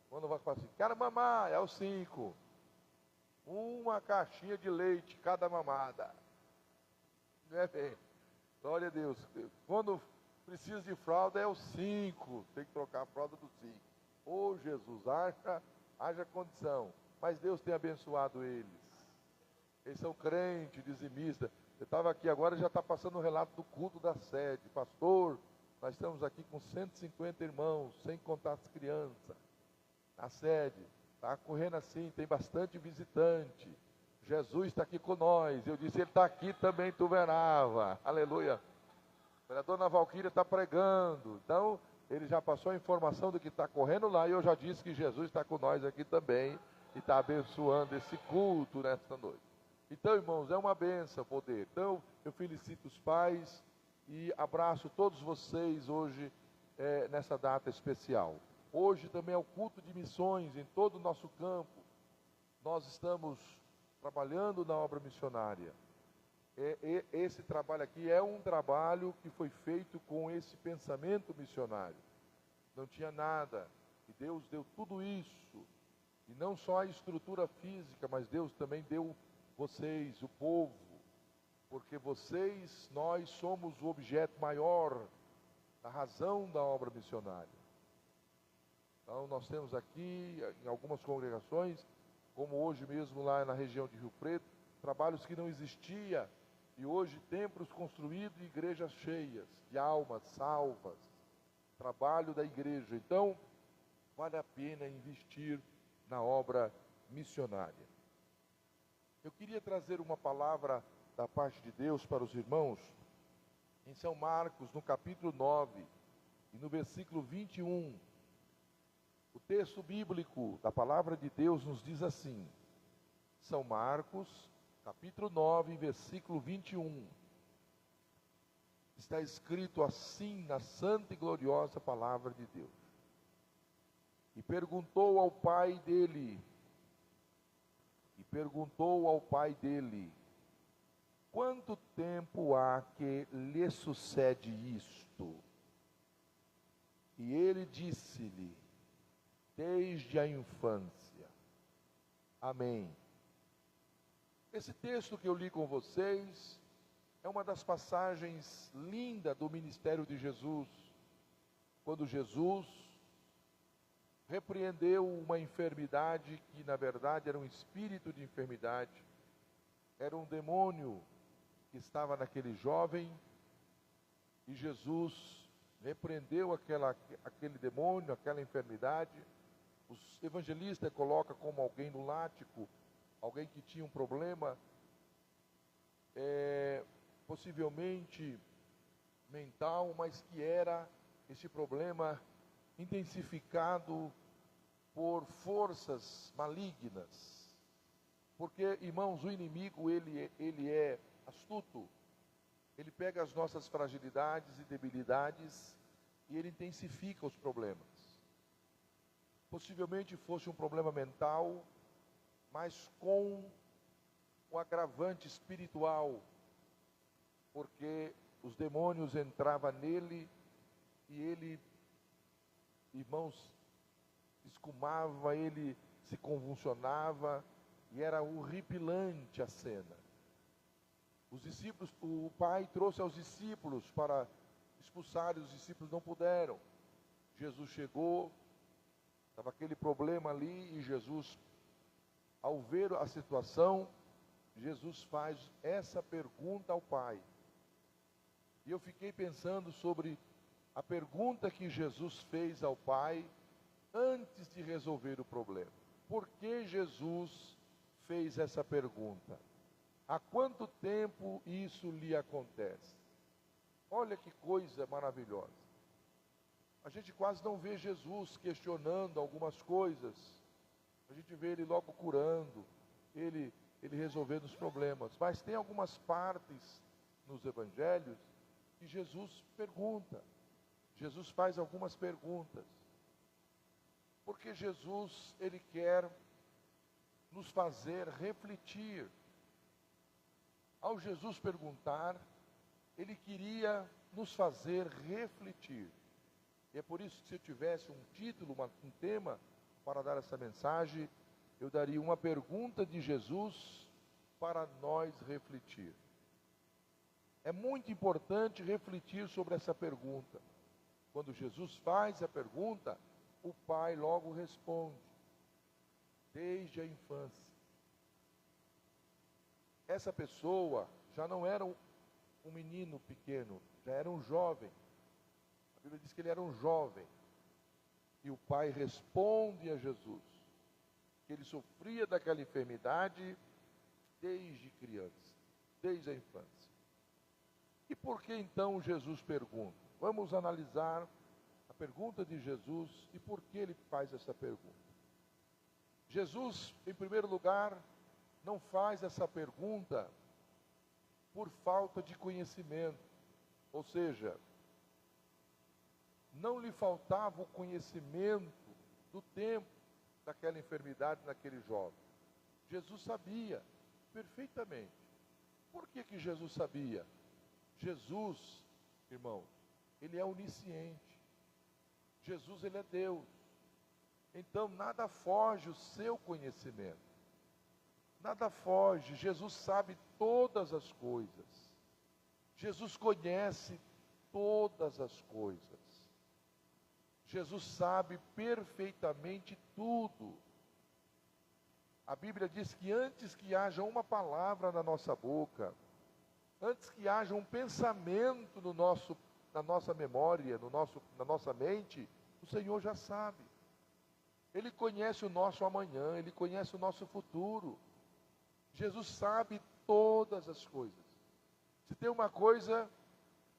Quando vai falar assim, quero mamar, é os 5. Uma caixinha de leite, cada mamada. Não é bem? Glória a Deus. Quando precisa de fralda, é os 5. Tem que trocar a fralda dos 5. Ô Jesus, haja condição. Mas Deus tem abençoado eles. Eles são crentes, dizimistas. Eu estava aqui agora, já está passando o relato do culto da sede. Pastor, nós estamos aqui com 150 irmãos, sem contar as crianças. Na sede, está correndo assim, tem bastante visitante. Jesus está aqui com nós. Eu disse, ele está aqui também, tu verava. Aleluia. A dona Valquíria está pregando. Então, ele já passou a informação do que está correndo lá. E eu já disse que Jesus está com nós aqui também. E está abençoando esse culto nesta noite. Então, irmãos, é uma bênção poder. Então, eu felicito os pais e abraço todos vocês hoje nessa data especial. Hoje também é o culto de missões em todo o nosso campo. Nós estamos trabalhando na obra missionária. Esse trabalho aqui é um trabalho que foi feito com esse pensamento missionário. Não tinha nada, e Deus deu tudo isso. E não só a estrutura física, mas Deus também deu vocês, o povo. Porque vocês, nós somos o objeto maior, a razão da obra missionária. Então nós temos aqui, em algumas congregações, como hoje mesmo lá na região de Rio Preto, trabalhos que não existiam, e hoje templos construídos e igrejas cheias, de almas salvas, trabalho da igreja. Então, vale a pena investir na obra missionária. Eu queria trazer uma palavra da parte de Deus para os irmãos, em São Marcos, no capítulo 9, e no versículo 21. O texto bíblico da palavra de Deus nos diz assim, São Marcos, capítulo 9, versículo 21. Está escrito assim na santa e gloriosa palavra de Deus. E perguntou ao pai dele, quanto tempo há que lhe sucede isto? E ele disse-lhe, desde a infância. Amém. Esse texto que eu li com vocês é uma das passagens lindas do ministério de Jesus, quando Jesus repreendeu uma enfermidade que na verdade era um espírito de enfermidade, era um demônio que estava naquele jovem, e Jesus repreendeu aquele demônio, aquela enfermidade. Os evangelistas colocam como alguém lunático, alguém que tinha um problema, possivelmente mental, mas que era esse problema intensificado por forças malignas. Porque, irmãos, o inimigo, ele é astuto. Ele pega as nossas fragilidades e debilidades e ele intensifica os problemas. Possivelmente fosse um problema mental, mas com um agravante espiritual, porque os demônios entravam nele e ele, irmãos, escumava, ele se convulsionava e era horripilante a cena. Os discípulos, o pai trouxe aos discípulos para expulsar, e os discípulos não puderam. Jesus chegou, estava aquele problema ali, e Jesus, ao ver a situação, Jesus faz essa pergunta ao pai. E eu fiquei pensando sobre a pergunta que Jesus fez ao pai antes de resolver o problema. Por que Jesus fez essa pergunta? Há quanto tempo isso lhe acontece? Olha que coisa maravilhosa. A gente quase não vê Jesus questionando algumas coisas. A gente vê ele logo curando, ele resolvendo os problemas. Mas tem algumas partes nos evangelhos que Jesus pergunta. Jesus faz algumas perguntas. Porque Jesus, ele quer nos fazer refletir. Ao Jesus perguntar, ele queria nos fazer refletir. E é por isso que, se eu tivesse um título, um tema para dar essa mensagem, eu daria uma pergunta de Jesus para nós refletir. É muito importante refletir sobre essa pergunta. Quando Jesus faz a pergunta, o pai logo responde, desde a infância. Essa pessoa já não era um menino pequeno, já era um jovem. A Bíblia diz que ele era um jovem. E o pai responde a Jesus que ele sofria daquela enfermidade desde criança, desde a infância. E por que então Jesus pergunta? Vamos analisar a pergunta de Jesus e por que ele faz essa pergunta. Jesus, em primeiro lugar, não faz essa pergunta por falta de conhecimento, ou seja, não lhe faltava o conhecimento do tempo daquela enfermidade naquele jovem. Jesus sabia perfeitamente. Por que que Jesus sabia? Jesus, irmãos, ele é onisciente. Jesus, ele é Deus. Então, nada foge o seu conhecimento. Nada foge. Jesus sabe todas as coisas. Jesus conhece todas as coisas. Jesus sabe perfeitamente tudo. A Bíblia diz que antes que haja uma palavra na nossa boca, antes que haja um pensamento na nossa memória, na nossa mente, o Senhor já sabe. Ele conhece o nosso amanhã, Ele conhece o nosso futuro. Jesus sabe todas as coisas. Se tem uma coisa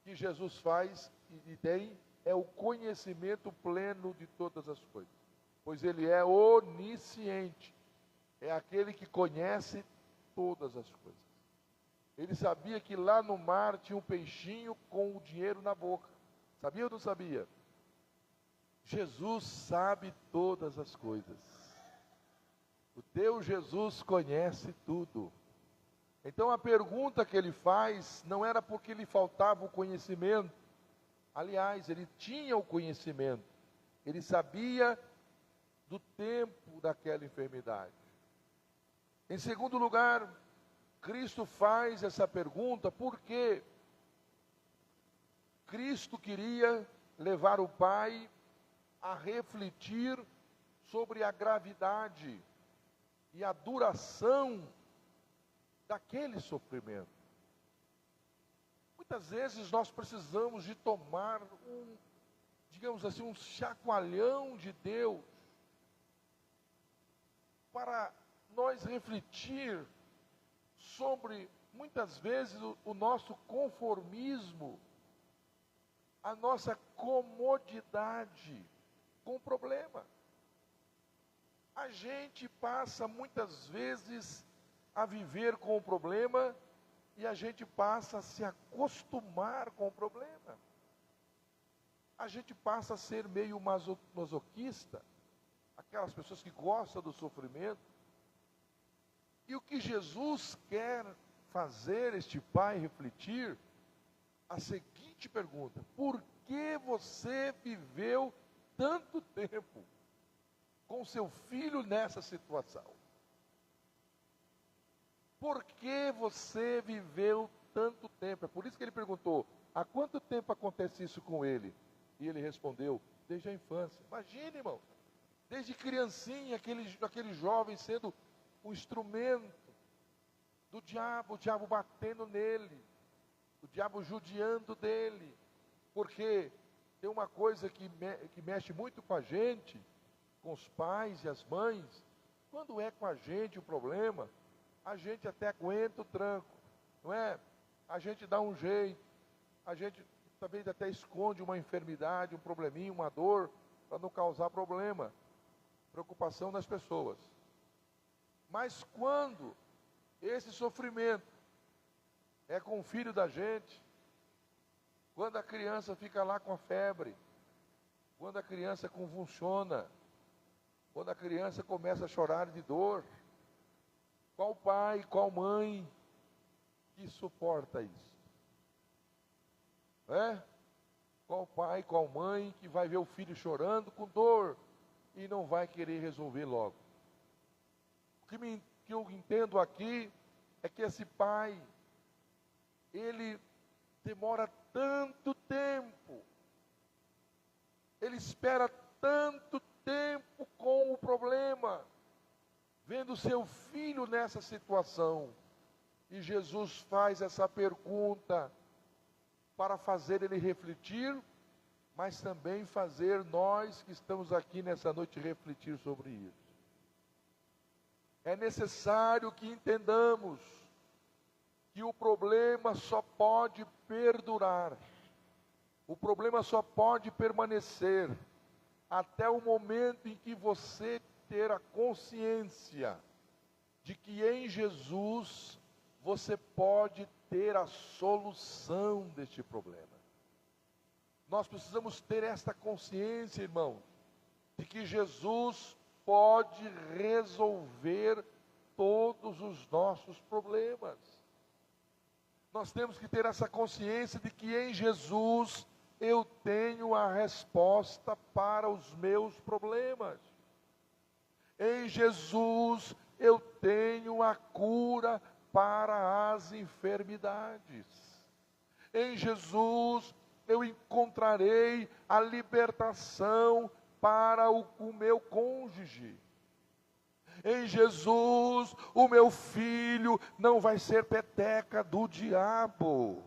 que Jesus faz e tem, é o conhecimento pleno de todas as coisas. Pois Ele é onisciente. É aquele que conhece todas as coisas. Ele sabia que lá no mar tinha um peixinho com o dinheiro na boca. Sabia ou não sabia? Jesus sabe todas as coisas. O teu Jesus conhece tudo. Então a pergunta que ele faz não era porque lhe faltava o conhecimento. Aliás, ele tinha o conhecimento. Ele sabia do tempo daquela enfermidade. Em segundo lugar, Cristo faz essa pergunta porque Cristo queria levar o Pai a refletir sobre a gravidade e a duração daquele sofrimento. Muitas vezes nós precisamos de tomar digamos assim, um chacoalhão de Deus para nós refletir sobre, muitas vezes, o nosso conformismo, a nossa comodidade com o problema. A gente passa muitas vezes a viver com o problema e a gente passa a se acostumar com o problema. A gente passa a ser meio masoquista, aquelas pessoas que gostam do sofrimento. E o que Jesus quer fazer este pai refletir, a seguinte pergunta: por que você viveu tanto tempo com seu filho nessa situação? Por que você viveu tanto tempo? É por isso que ele perguntou: há quanto tempo acontece isso com ele? E ele respondeu: desde a infância. Imagine, irmão, desde criancinha, aquele jovem sendo um instrumento do diabo, o diabo batendo nele, o diabo judiando dele. Porque tem uma coisa que mexe muito com a gente, com os pais e as mães. Quando é com a gente o problema, a gente até aguenta o tranco, não é? A gente dá um jeito, a gente também até esconde uma enfermidade, um probleminha, uma dor, para não causar problema, preocupação nas pessoas. Mas quando esse sofrimento é com o filho da gente, quando a criança fica lá com a febre, quando a criança convulsiona, quando a criança começa a chorar de dor, qual pai, qual mãe que suporta isso? Qual pai, qual mãe que vai ver o filho chorando com dor e não vai querer resolver logo? O que eu entendo aqui é que esse pai, ele demora tanto tempo, ele espera tanto tempo com o problema, vendo seu filho nessa situação. E Jesus faz essa pergunta para fazer ele refletir, mas também fazer nós que estamos aqui nessa noite refletir sobre isso. É necessário que entendamos que o problema só pode perdurar, o problema só pode permanecer até o momento em que você ter a consciência de que em Jesus você pode ter a solução deste problema. Nós precisamos ter esta consciência, irmãos, de que Jesus pode resolver todos os nossos problemas. Nós temos que ter essa consciência de que em Jesus eu tenho a resposta para os meus problemas. Em Jesus eu tenho a cura para as enfermidades. Em Jesus eu encontrarei a libertação para o meu cônjuge. Em Jesus, o meu filho não vai ser peteca do diabo.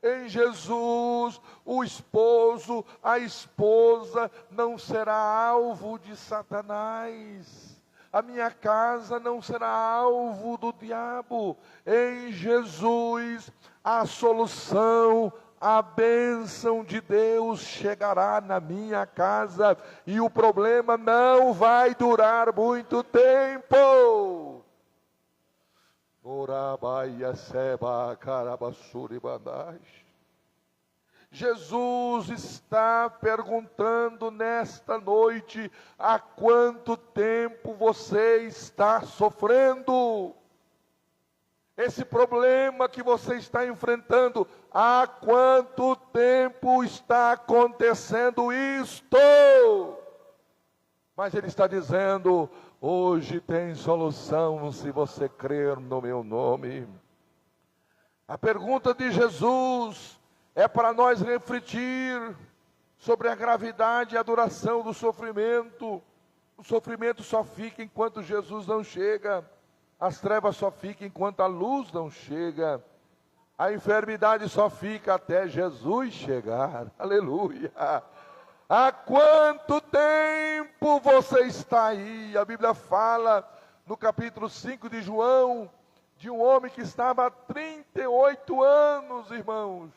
Em Jesus, o esposo, a esposa não será alvo de Satanás. A minha casa não será alvo do diabo. Em Jesus, a solução, a bênção de Deus chegará na minha casa e o problema não vai durar muito tempo. Jesus está perguntando nesta noite: há quanto tempo você está sofrendo? Esse problema que você está enfrentando, há quanto tempo está acontecendo isto? Mas ele está dizendo: hoje tem solução se você crer no meu nome. A pergunta de Jesus é para nós refletir sobre a gravidade e a duração do sofrimento. O sofrimento só fica enquanto Jesus não chega. As trevas só ficam enquanto a luz não chega. A enfermidade só fica até Jesus chegar. Aleluia. Há quanto tempo você está aí? A Bíblia fala no capítulo 5 de João, de um homem que estava há 38 anos, irmãos,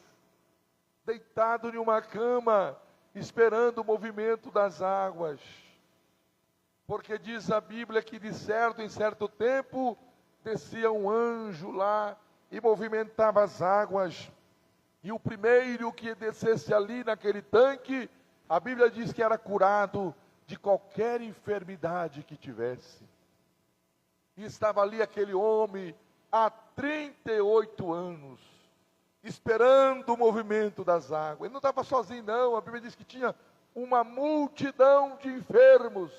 deitado em uma cama, esperando o movimento das águas. Porque diz a Bíblia que de certo em certo tempo descia um anjo lá e movimentava as águas. E o primeiro que descesse ali naquele tanque, a Bíblia diz que era curado de qualquer enfermidade que tivesse. E estava ali aquele homem há 38 anos, esperando o movimento das águas. Ele não estava sozinho não, a Bíblia diz que tinha uma multidão de enfermos,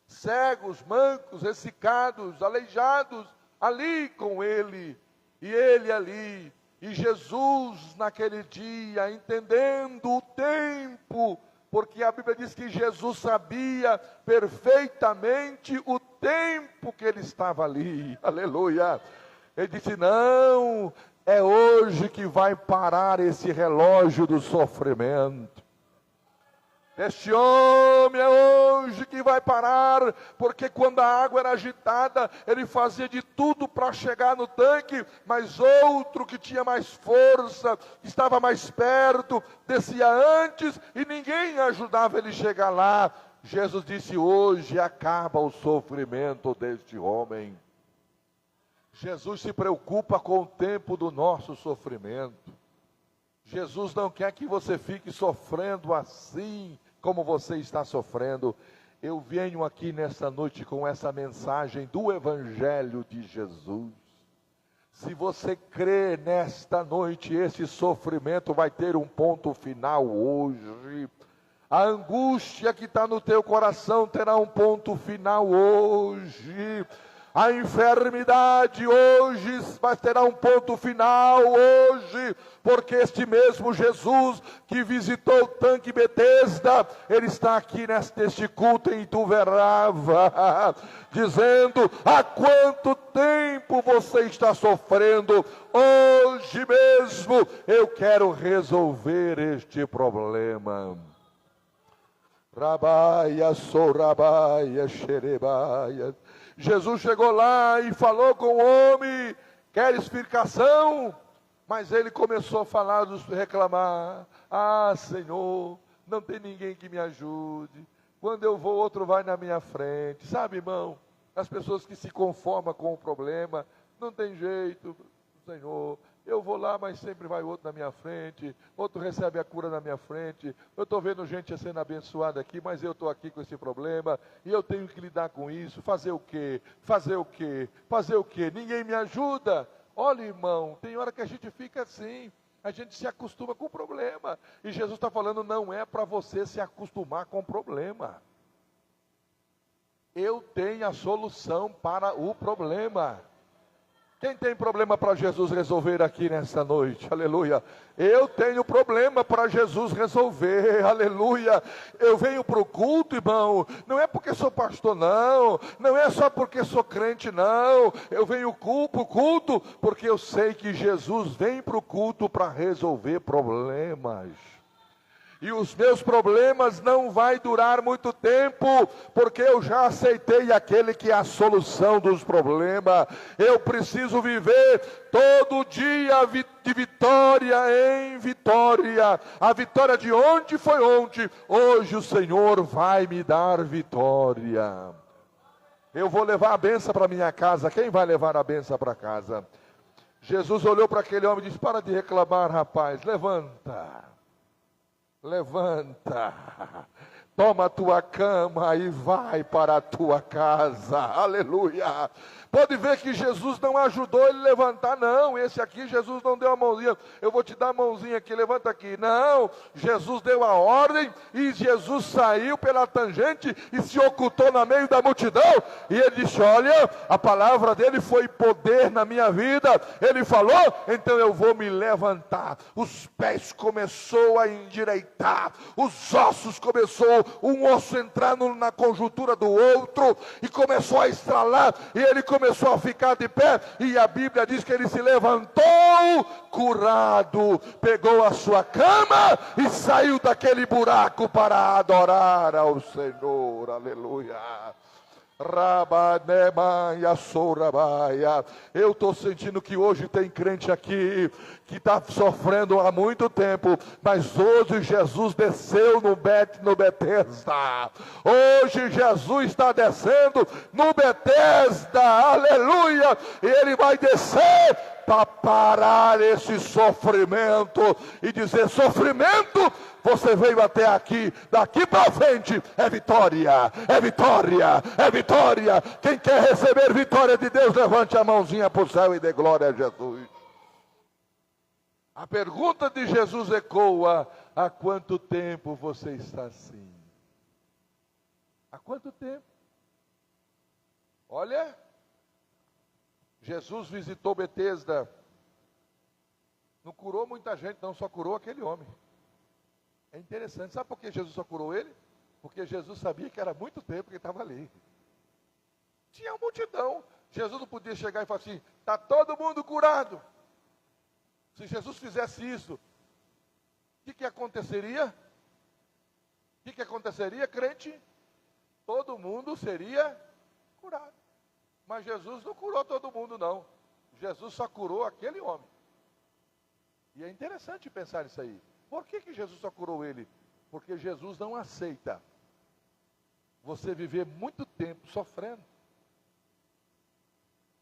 cegos, mancos, ressecados, aleijados, ali com ele, e ele ali, e Jesus naquele dia, entendendo o tempo, porque a Bíblia diz que Jesus sabia perfeitamente o tempo que ele estava ali, aleluia. Ele disse: não, é hoje que vai parar esse relógio do sofrimento. Este homem é hoje que vai parar, porque quando a água era agitada, ele fazia de tudo para chegar no tanque, mas outro que tinha mais força, que estava mais perto, descia antes e ninguém ajudava ele a chegar lá. Jesus disse: hoje acaba o sofrimento deste homem. Jesus se preocupa com o tempo do nosso sofrimento. Jesus não quer que você fique sofrendo assim como você está sofrendo. Eu venho aqui nessa noite com essa mensagem do Evangelho de Jesus. Se você crê nesta noite, esse sofrimento vai ter um ponto final hoje. A angústia que está no teu coração terá um ponto final hoje. A enfermidade hoje terá um ponto final hoje, porque este mesmo Jesus que visitou o tanque Betesda, ele está aqui neste culto em Ituverava, dizendo: há quanto tempo você está sofrendo? Hoje mesmo eu quero resolver este problema. Rabaia, sorabaia, xerebaia. Jesus chegou lá e falou com o homem: quer explicação? Mas ele começou a falar, reclamar: ah, Senhor, não tem ninguém que me ajude. Quando eu vou, outro vai na minha frente. Sabe, irmão, as pessoas que se conformam com o problema, não tem jeito, Senhor, Eu vou lá, mas sempre vai outro na minha frente, outro recebe a cura na minha frente. Eu estou vendo gente sendo abençoada aqui, mas eu estou aqui com esse problema, e eu tenho que lidar com isso. Fazer o quê? Fazer o quê? Fazer o quê? Ninguém me ajuda. Olha, irmão, tem hora que a gente fica assim, a gente se acostuma com o problema. E Jesus está falando, não é para você se acostumar com o problema. Eu tenho a solução para o problema. Quem tem problema para Jesus resolver aqui nessa noite? Aleluia. Eu tenho problema para Jesus resolver. Aleluia. Eu venho para o culto, irmão. Não é porque sou pastor, não. Não é só porque sou crente, não. Eu venho para o culto porque eu sei que Jesus vem para o culto para resolver problemas. E os meus problemas não vai durar muito tempo, porque eu já aceitei aquele que é a solução dos problemas. Eu preciso viver todo dia de vitória em vitória. A vitória de ontem foi ontem, hoje o Senhor vai me dar vitória. Eu vou levar a bênção para minha casa. Quem vai levar a bênção para casa? Jesus olhou para aquele homem e disse, para de reclamar, rapaz, levanta. Levanta, toma a tua cama e vai para a tua casa, aleluia. Pode ver que Jesus não ajudou ele a levantar, não. Esse aqui Jesus não deu a mãozinha, eu vou te dar a mãozinha aqui, levanta aqui. Não, Jesus deu a ordem e Jesus saiu pela tangente e se ocultou no meio da multidão. E ele disse, olha, a palavra dele foi poder na minha vida. Ele falou, então eu vou me levantar. Os pés começou a endireitar, os ossos começou, um osso entrar na conjuntura do outro e começou a estralar e ele começou a ficar de pé, e a Bíblia diz que ele se levantou curado, pegou a sua cama e saiu daquele buraco para adorar ao Senhor, aleluia. Eu estou sentindo que hoje tem crente aqui que está sofrendo há muito tempo, mas hoje Jesus desceu no Betesda. Hoje Jesus está descendo no Betesda, aleluia, e ele vai descer para parar esse sofrimento e dizer, sofrimento, você veio até aqui, daqui para frente é vitória, é vitória, é vitória. Quem quer receber vitória de Deus, levante a mãozinha para o céu e dê glória a Jesus. A pergunta de Jesus ecoa, há quanto tempo você está assim? Há quanto tempo? Olha, Jesus visitou Betesda, não curou muita gente, não, só curou aquele homem. É interessante, sabe por que Jesus só curou ele? Porque Jesus sabia que era muito tempo que ele estava ali. Tinha uma multidão, Jesus não podia chegar e falar assim, está todo mundo curado. Se Jesus fizesse isso, o que aconteceria? O que aconteceria, crente? Todo mundo seria curado. Mas Jesus não curou todo mundo, não. Jesus só curou aquele homem. E é interessante pensar nisso aí. Por que Jesus só curou ele? Porque Jesus não aceita você viver muito tempo sofrendo.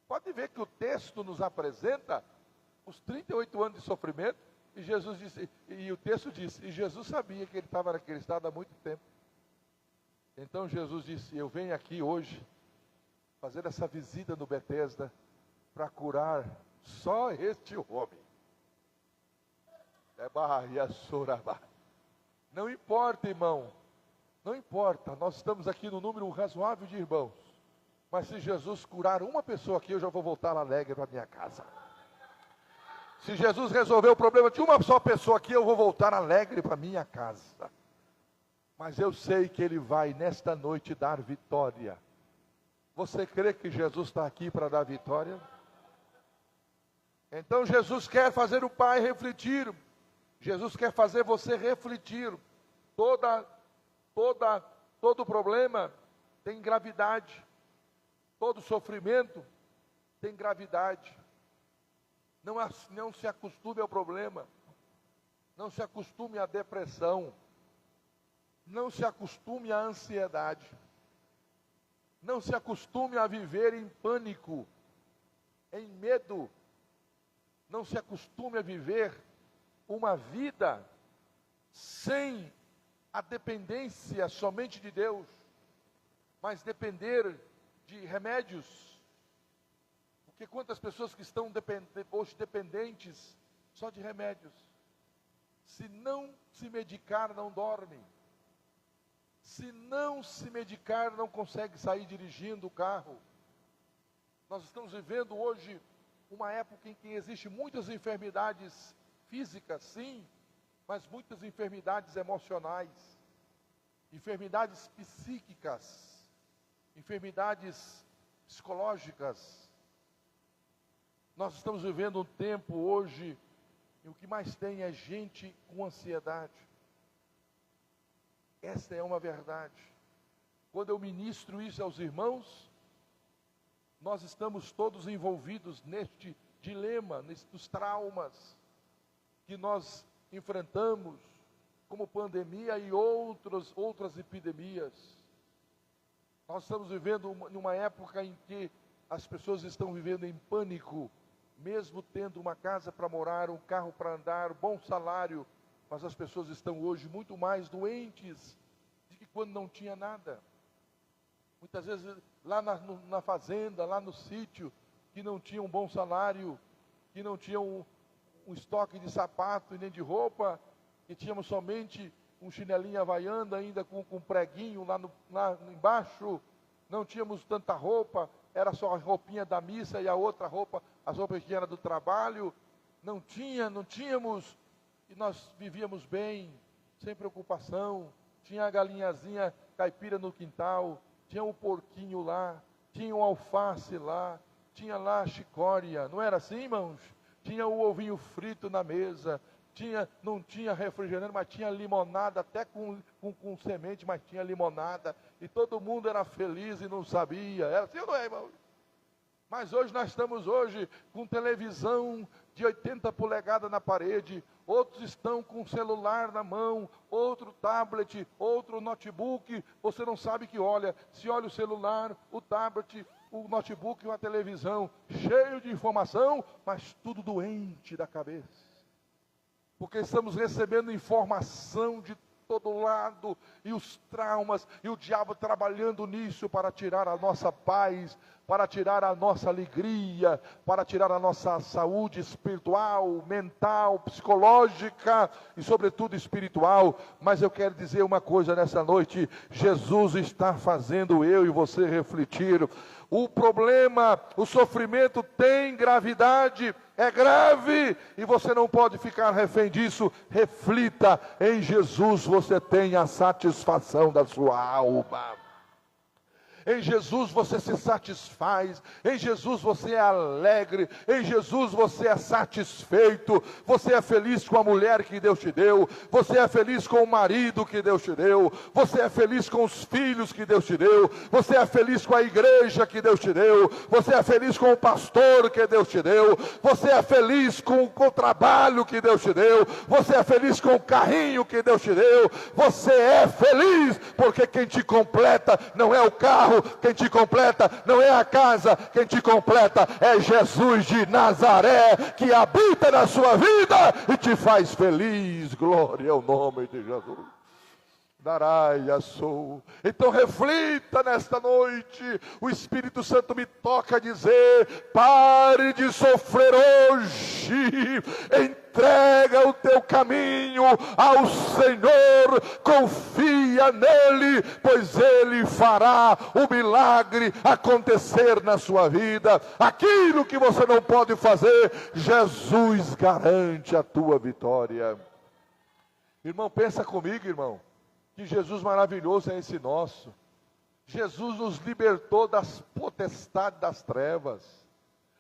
Pode ver que o texto nos apresenta os 38 anos de sofrimento, e Jesus disse, e o texto diz, e Jesus sabia que ele estava naquele estado há muito tempo. Então Jesus disse, eu venho aqui hoje fazer essa visita no Betesda para curar só este homem. Não importa, irmão, não importa, nós estamos aqui no número razoável de irmãos, mas se Jesus curar uma pessoa aqui, eu já vou voltar alegre para minha casa. Se Jesus resolver o problema de uma só pessoa aqui, eu vou voltar alegre para minha casa. Mas eu sei que Ele vai nesta noite dar vitória. Você crê que Jesus está aqui para dar vitória? Então Jesus quer fazer o Pai refletir. Jesus quer fazer você refletir. Todo problema tem gravidade. Todo sofrimento tem gravidade. Não se acostume ao problema. Não se acostume à depressão. Não se acostume à ansiedade. Não se acostume a viver em pânico, em medo. Não não se acostume a viver uma vida sem a dependência somente de Deus, mas depender de remédios. Porque quantas pessoas que estão hoje dependentes só de remédios. Se não se medicar, não dorme. Se não se medicar, não consegue sair dirigindo o carro. Nós estamos vivendo hoje uma época em que existem muitas enfermidades físicas, sim, mas muitas enfermidades emocionais, enfermidades psíquicas, enfermidades psicológicas. Nós estamos vivendo um tempo hoje e o que mais tem é gente com ansiedade. Esta é uma verdade. Quando eu ministro isso aos irmãos, nós estamos todos envolvidos neste dilema, nestes traumas que nós enfrentamos, como pandemia e outras epidemias. Nós estamos vivendo numa época em que as pessoas estão vivendo em pânico, mesmo tendo uma casa para morar, um carro para andar, bom salário, mas as pessoas estão hoje muito mais doentes do que quando não tinha nada. Muitas vezes lá na fazenda, lá no sítio, que não tinha um bom salário, que não tinha um estoque de sapato e nem de roupa, que tínhamos somente um chinelinho havaiana ainda com um preguinho lá embaixo, não tínhamos tanta roupa, era só a roupinha da missa e a outra roupa, as roupas que eram do trabalho, não tínhamos, e nós vivíamos bem, sem preocupação, tinha a galinhazinha caipira no quintal, tinha um porquinho lá, tinha um alface lá, tinha lá a chicória, não era assim, irmãos? Tinha o ovinho frito na mesa, não tinha refrigerante, mas tinha limonada, até com semente, mas tinha limonada, e todo mundo era feliz e não sabia, era assim ou não é, irmão? Mas hoje nós estamos com televisão de 80 polegadas na parede, outros estão com celular na mão, outro tablet, outro notebook, você não sabe que olha, se olha o celular, o tablet, o notebook e a televisão, cheio de informação, mas tudo doente da cabeça. Porque estamos recebendo informação de todo lado, e os traumas, e o diabo trabalhando nisso para tirar a nossa paz, para tirar a nossa alegria, para tirar a nossa saúde espiritual, mental, psicológica e sobretudo espiritual. Mas eu quero dizer uma coisa nessa noite: Jesus está fazendo eu e você refletir. O problema, o sofrimento tem gravidade, é grave, e você não pode ficar refém disso. Reflita, em Jesus você tem a satisfação da sua alma. Em Jesus você se satisfaz, em Jesus você é alegre, em Jesus você é satisfeito, você é feliz com a mulher que Deus te deu, você é feliz com o marido que Deus te deu, você é feliz com os filhos que Deus te deu, você é feliz com a igreja que Deus te deu, você é feliz com o pastor que Deus te deu, você é feliz com o trabalho que Deus te deu, você é feliz com o carrinho que Deus te deu, você é feliz, porque quem te completa não é o carro, quem te completa não é a casa, quem te completa é Jesus de Nazaré, que habita na sua vida e te faz feliz. Glória ao nome de Jesus. Daraia sou. Então reflita nesta noite. O Espírito Santo me toca a dizer: pare de sofrer hoje, entrega o teu caminho ao Senhor, confia nele, pois ele fará o milagre acontecer na sua vida. Aquilo que você não pode fazer, Jesus garante a tua vitória. Irmão, pensa comigo, irmão, que Jesus maravilhoso é esse nosso. Jesus nos libertou das potestades das trevas.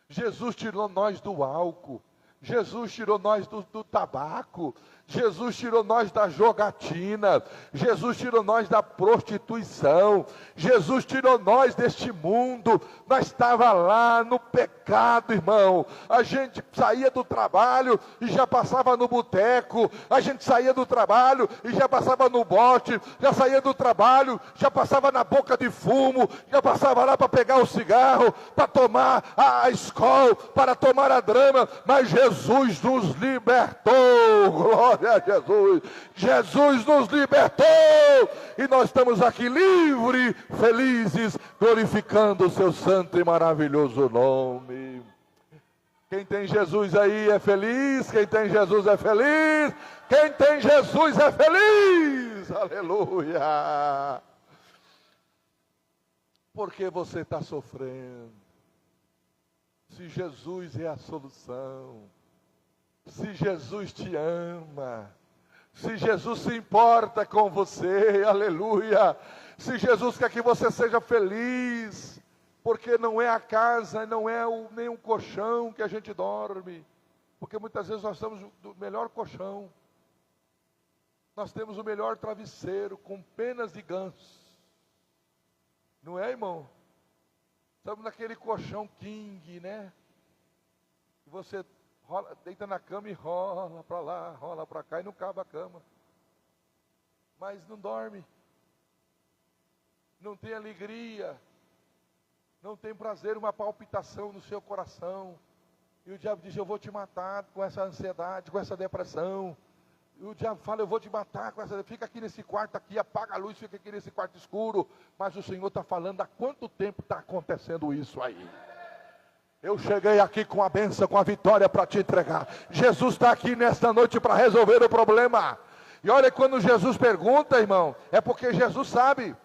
Jesus tirou nós do álcool. Jesus tirou nós do tabaco. Jesus tirou nós da jogatina. Jesus tirou nós da prostituição. Jesus tirou nós deste mundo. Nós estávamos lá no pecado, irmão. A gente saía do trabalho e já passava no boteco. A gente saía do trabalho e já passava no bote. Já saía do trabalho, já passava na boca de fumo. Já passava lá para pegar o cigarro, para tomar a Skol, para tomar a Drama. Mas Jesus Jesus nos libertou, glória a Jesus. Jesus nos libertou e nós estamos aqui livres, felizes, glorificando o seu santo e maravilhoso nome. Quem tem Jesus aí é feliz, quem tem Jesus é feliz, quem tem Jesus é feliz, aleluia. Por que você está sofrendo? Se Jesus é a solução, se Jesus te ama, se Jesus se importa com você, aleluia, se Jesus quer que você seja feliz, porque não é a casa, não é nem um colchão que a gente dorme, porque muitas vezes nós estamos no melhor colchão, nós temos o melhor travesseiro com penas de ganso, não é, irmão? Estamos naquele colchão king, né? Você deita na cama e rola para lá, rola para cá e não cabe a cama. Mas não dorme. Não tem alegria. Não tem prazer, uma palpitação no seu coração. E o diabo diz, eu vou te matar com essa ansiedade, com essa depressão. E o diabo fala, eu vou te matar com essa... Fica aqui nesse quarto aqui, apaga a luz, fica aqui nesse quarto escuro. Mas o Senhor está falando, há quanto tempo está acontecendo isso aí? Eu cheguei aqui com a bênção, com a vitória para te entregar. Jesus está aqui nesta noite para resolver o problema. E olha, quando Jesus pergunta, irmão, é porque Jesus sabe.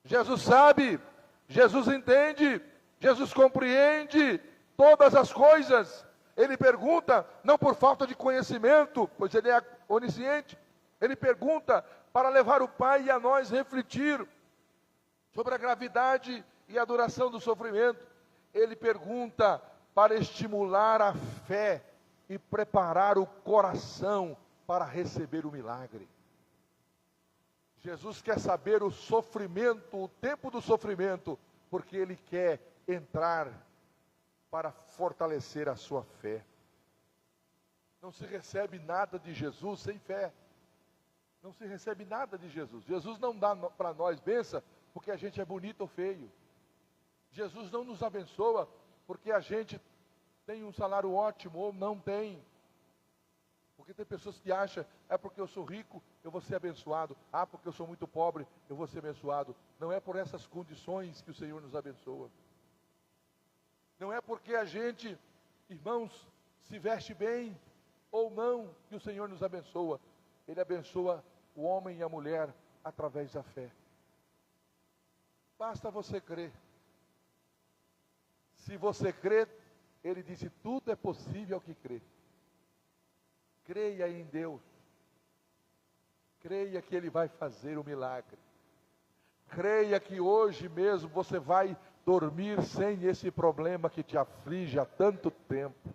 Jesus sabe, Jesus entende, Jesus compreende todas as coisas. Ele pergunta, não por falta de conhecimento, pois ele é onisciente. Ele pergunta para levar o Pai e a nós refletir sobre a gravidade e a duração do sofrimento. Ele pergunta para estimular a fé e preparar o coração para receber o milagre. Jesus quer saber o sofrimento, o tempo do sofrimento, porque Ele quer entrar para fortalecer a sua fé. Não se recebe nada de Jesus sem fé. Não se recebe nada de Jesus. Jesus não dá para nós bênção porque a gente é bonito ou feio. Jesus não nos abençoa porque a gente tem um salário ótimo ou não tem. Porque tem pessoas que acham, é porque eu sou rico, eu vou ser abençoado. Ah, porque eu sou muito pobre, eu vou ser abençoado. Não é por essas condições que o Senhor nos abençoa. Não é porque a gente, irmãos, se veste bem ou não que o Senhor nos abençoa. Ele abençoa o homem e a mulher através da fé. Basta você crer. Se você crer, Ele disse, tudo é possível ao que crê. Creia em Deus. Creia que Ele vai fazer o milagre. Creia que hoje mesmo você vai dormir sem esse problema que te aflige há tanto tempo.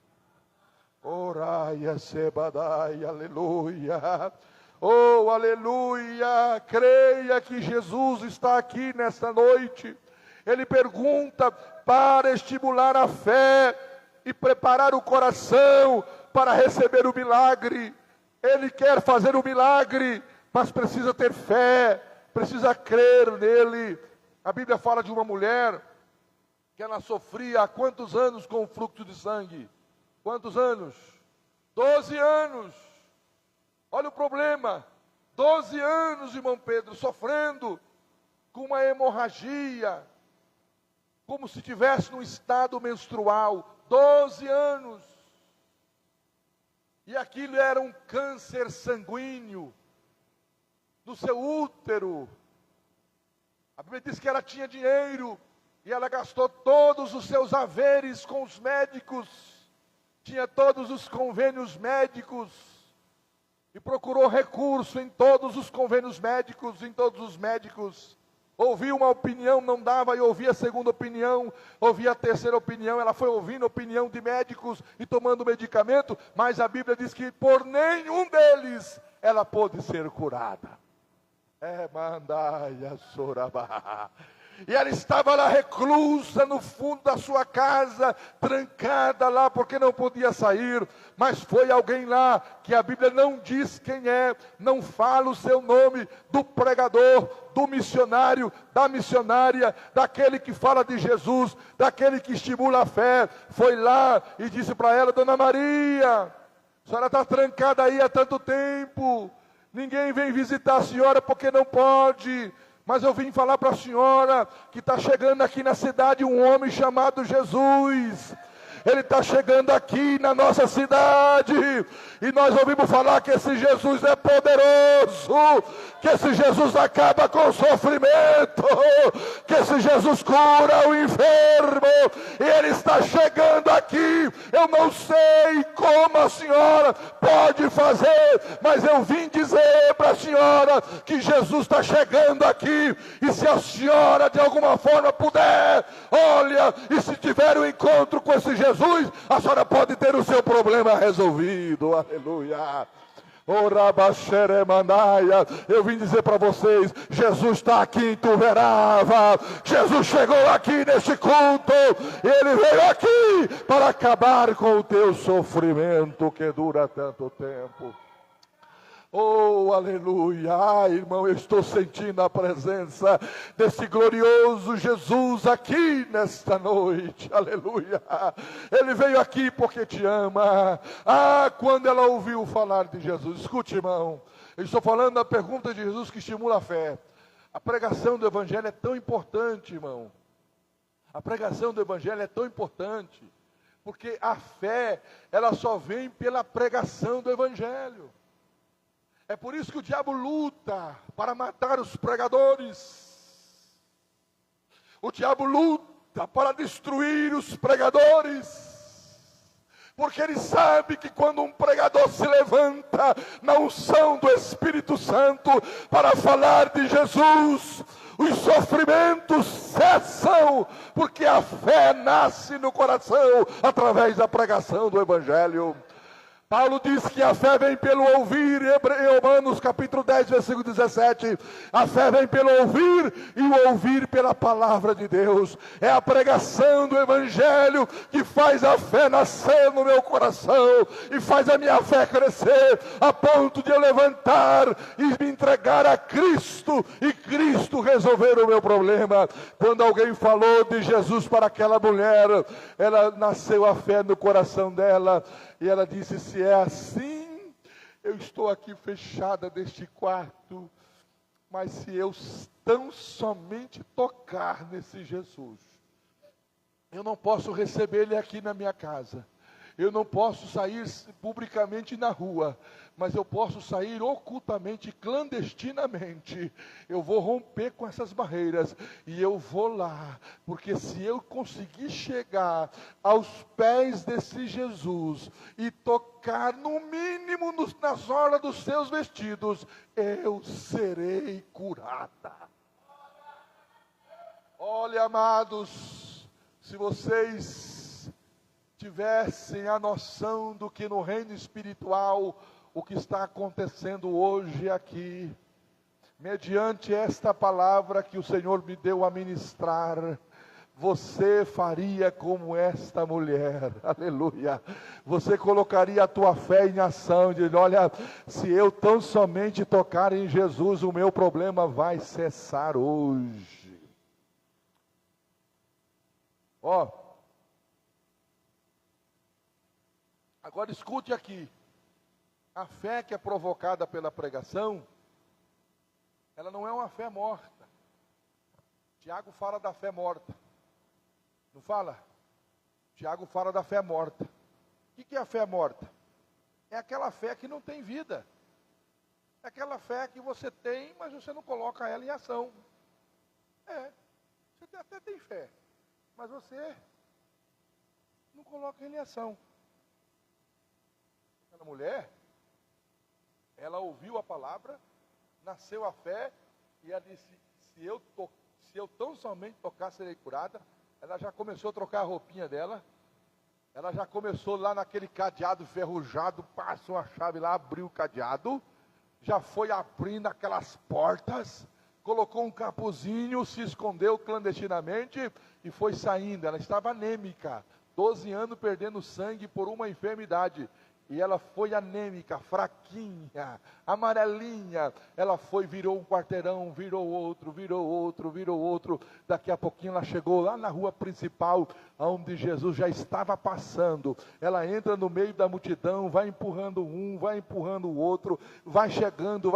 Oraia sebadai, aleluia. Oh, aleluia. Creia que Jesus está aqui nesta noite. Ele pergunta para estimular a fé e preparar o coração para receber o milagre. Ele quer fazer o milagre, mas precisa ter fé, precisa crer nele. A Bíblia fala de uma mulher que ela sofria há quantos anos com o fluxo de sangue? Quantos anos? 12 anos. Olha o problema. 12 anos, irmão Pedro, sofrendo com uma hemorragia, como se tivesse num estado menstrual. 12 anos. E aquilo era um câncer sanguíneo no seu útero. A Bíblia diz que ela tinha dinheiro e ela gastou todos os seus haveres com os médicos, tinha todos os convênios médicos, e procurou recurso em todos os convênios médicos, em todos os médicos. Ouvia uma opinião, não dava, e ouvia a segunda opinião, ouvia a terceira opinião. Ela foi ouvindo a opinião de médicos e tomando medicamento, mas a Bíblia diz que por nenhum deles ela pôde ser curada. Mandaia sorabá. E ela estava lá reclusa no fundo da sua casa, trancada lá porque não podia sair. Mas foi alguém lá, que a Bíblia não diz quem é, não fala o seu nome, do pregador, do missionário, da missionária, daquele que fala de Jesus, daquele que estimula a fé. Foi lá e disse para ela: Dona Maria, a senhora está trancada aí há tanto tempo, ninguém vem visitar a senhora porque não pode. Mas eu vim falar para a senhora que está chegando aqui na cidade um homem chamado Jesus. Ele está chegando aqui na nossa cidade, e nós ouvimos falar que esse Jesus é poderoso, que esse Jesus acaba com o sofrimento, que esse Jesus cura o enfermo, e ele está chegando aqui. Eu não sei como a senhora pode fazer, mas eu vim dizer para a senhora que Jesus está chegando aqui, e se a senhora de alguma forma puder, olha, e se tiver um encontro com esse Jesus, a senhora pode ter o seu problema resolvido. Aleluia. Eu vim dizer para vocês: Jesus está aqui em Tuverava. Jesus chegou aqui neste culto. Ele veio aqui para acabar com o teu sofrimento que dura tanto tempo. Oh, aleluia. Ai, irmão, eu estou sentindo a presença desse glorioso Jesus aqui nesta noite. Aleluia. Ele veio aqui porque te ama. Ah, quando ela ouviu falar de Jesus. Escute, irmão, eu estou falando da pergunta de Jesus que estimula a fé. A pregação do evangelho é tão importante, irmão. A pregação do evangelho é tão importante, porque a fé, ela só vem pela pregação do evangelho. É por isso que o diabo luta para matar os pregadores. O diabo luta para destruir os pregadores. Porque ele sabe que quando um pregador se levanta na unção do Espírito Santo para falar de Jesus, os sofrimentos cessam, porque a fé nasce no coração através da pregação do Evangelho. Paulo diz que a fé vem pelo ouvir, em Romanos capítulo 10, versículo 17, a fé vem pelo ouvir, e o ouvir pela palavra de Deus. É a pregação do Evangelho que faz a fé nascer no meu coração, e faz a minha fé crescer, a ponto de eu levantar e me entregar a Cristo, e Cristo resolver o meu problema. Quando alguém falou de Jesus para aquela mulher, ela nasceu a fé no coração dela, e ela disse: se é assim, eu estou aqui fechada neste quarto, mas se eu tão somente tocar nesse Jesus, eu não posso receber ele aqui na minha casa, eu não posso sair publicamente na rua, mas eu posso sair ocultamente, clandestinamente. Eu vou romper com essas barreiras e eu vou lá, porque se eu conseguir chegar aos pés desse Jesus e tocar no mínimo nas orlas dos seus vestidos, eu serei curada. Olha, amados, se vocês tivessem a noção do que no reino espiritual, o que está acontecendo hoje aqui, mediante esta palavra que o Senhor me deu a ministrar, você faria como esta mulher, aleluia. Você colocaria a tua fé em ação, dizendo: olha, se eu tão somente tocar em Jesus, o meu problema vai cessar hoje. Ó, agora escute aqui. A fé que é provocada pela pregação, ela não é uma fé morta. Tiago fala da fé morta. Não fala? Tiago fala da fé morta. O que é a fé morta? É aquela fé que não tem vida. É aquela fé que você tem, mas você não coloca ela em ação. Você até tem fé, mas você não coloca ela em ação. Aquela mulher, ela ouviu a palavra, nasceu a fé, e ela disse: se eu tão somente tocar, serei curada. Ela já começou a trocar a roupinha dela, ela já começou lá naquele cadeado ferrujado, passou a chave lá, abriu o cadeado, já foi abrindo aquelas portas, colocou um capuzinho, se escondeu clandestinamente e foi saindo. Ela estava anêmica, 12 anos perdendo sangue por uma enfermidade. E ela foi anêmica, fraquinha, amarelinha. Ela foi, virou um quarteirão, virou outro, virou outro, virou outro. Daqui a pouquinho ela chegou lá na rua principal, onde Jesus já estava passando. Ela entra no meio da multidão, vai empurrando um, vai empurrando o outro, vai chegando,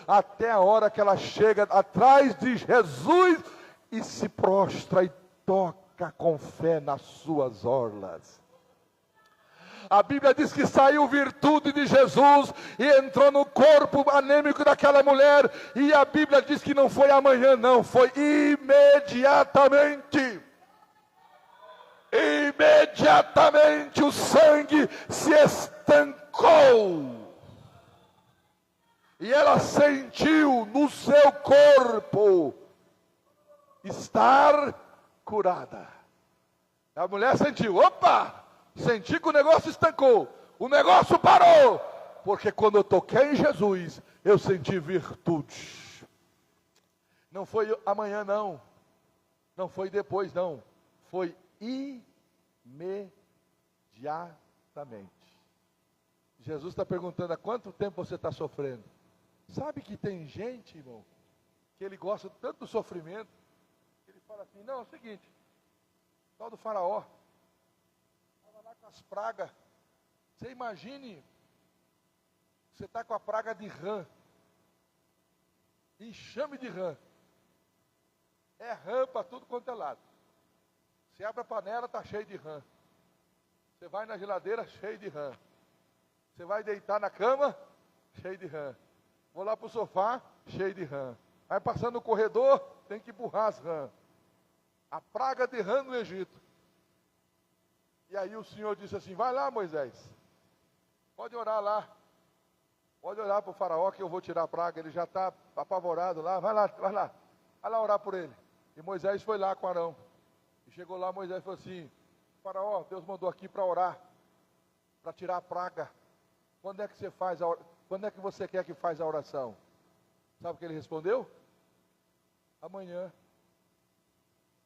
até a hora que ela chega atrás de Jesus e se prostra e toca com fé nas suas orlas. A Bíblia diz que saiu virtude de Jesus e entrou no corpo anêmico daquela mulher. E a Bíblia diz que não foi amanhã, não, foi imediatamente. Imediatamente o sangue se estancou. E ela sentiu no seu corpo estar curada. A mulher sentiu, opa! Senti que o negócio estancou, o negócio parou, porque quando eu toquei em Jesus, eu senti virtude. Não foi amanhã não, não foi depois não, foi imediatamente. Jesus está perguntando, há quanto tempo você está sofrendo? Sabe que tem gente, irmão, que ele gosta tanto do sofrimento, que ele fala assim, não, é o seguinte, tal do faraó, as pragas, você imagine, você está com a praga de rã, enxame de rã, é rã para tudo quanto é lado, você abre a panela, está cheio de rã, você vai na geladeira, cheio de rã, você vai deitar na cama, cheio de rã, vou lá para o sofá, cheio de rã, vai passando no corredor, tem que empurrar as rãs, a praga de rã no Egito. E aí o Senhor disse assim, vai lá Moisés, pode orar lá, pode orar para o faraó que eu vou tirar a praga, ele já está apavorado lá, vai lá orar por ele. E Moisés foi lá com Arão, e chegou lá, Moisés falou assim, faraó, Deus mandou aqui para orar, para tirar a praga, quando é que você quer que faz a oração? Sabe o que ele respondeu? Amanhã.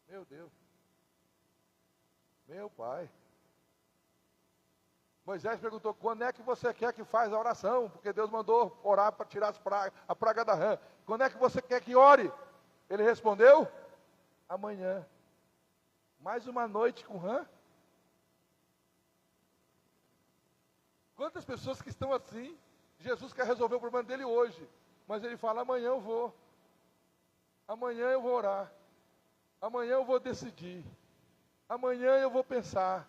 Meu Deus, meu pai. Moisés perguntou, quando é que você quer que faz a oração? Porque Deus mandou orar para tirar a praga da rã. Quando é que você quer que ore? Ele respondeu, amanhã. Mais uma noite com rã? Quantas pessoas que estão assim, Jesus quer resolver o problema dele hoje, mas ele fala, amanhã eu vou. Amanhã eu vou orar. Amanhã eu vou decidir. Amanhã eu vou pensar.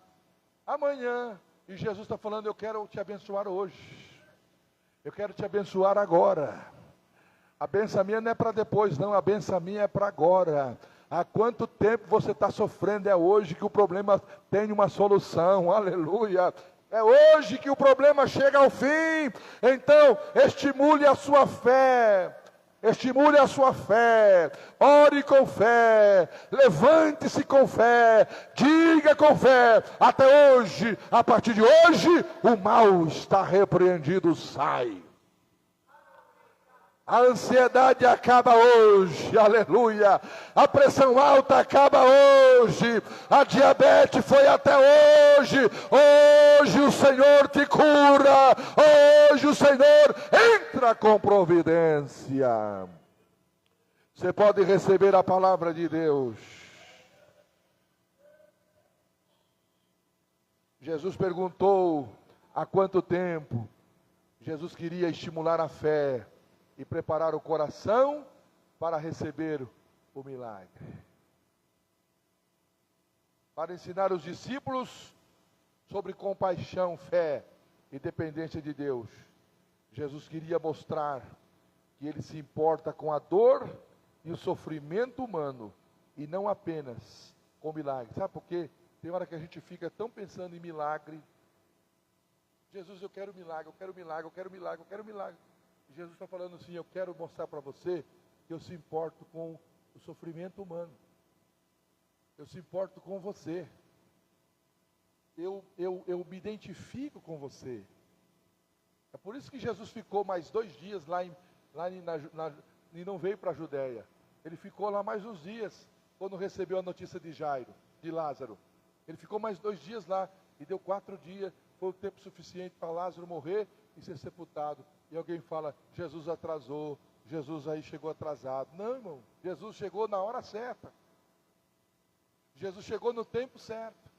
Amanhã. E Jesus está falando, eu quero te abençoar hoje. Eu quero te abençoar agora. A benção minha não é para depois, não. A benção minha é para agora. Há quanto tempo você está sofrendo? É hoje que o problema tem uma solução. Aleluia. É hoje que o problema chega ao fim. Então, estimule a sua fé. Estimule a sua fé, ore com fé, levante-se com fé, diga com fé, até hoje, a partir de hoje, o mal está repreendido, sai. A ansiedade acaba hoje, aleluia. A pressão alta acaba hoje. A diabetes foi até hoje. Hoje o Senhor te cura. Hoje o Senhor entra com providência. Você pode receber a palavra de Deus. Jesus perguntou há quanto tempo. Jesus queria estimular a fé e preparar o coração para receber o milagre. Para ensinar os discípulos sobre compaixão, fé e dependência de Deus. Jesus queria mostrar que Ele se importa com a dor e o sofrimento humano, e não apenas com milagre. Sabe por quê? Tem hora que a gente fica tão pensando em milagre. Jesus, eu quero milagre, eu quero milagre, eu quero milagre, eu quero milagre. Jesus está falando assim, eu quero mostrar para você que eu se importo com o sofrimento humano. Eu se importo com você. Eu me identifico com você. É por isso que Jesus ficou mais 2 dias lá e não veio para a Judéia. Ele ficou lá mais uns dias, quando recebeu a notícia de Jairo, de Lázaro. Ele ficou mais 2 dias lá, e deu 4 dias, foi o tempo suficiente para Lázaro morrer e ser sepultado. E alguém fala, Jesus atrasou, Jesus aí chegou atrasado. Não, irmão, Jesus chegou na hora certa. Jesus chegou no tempo certo.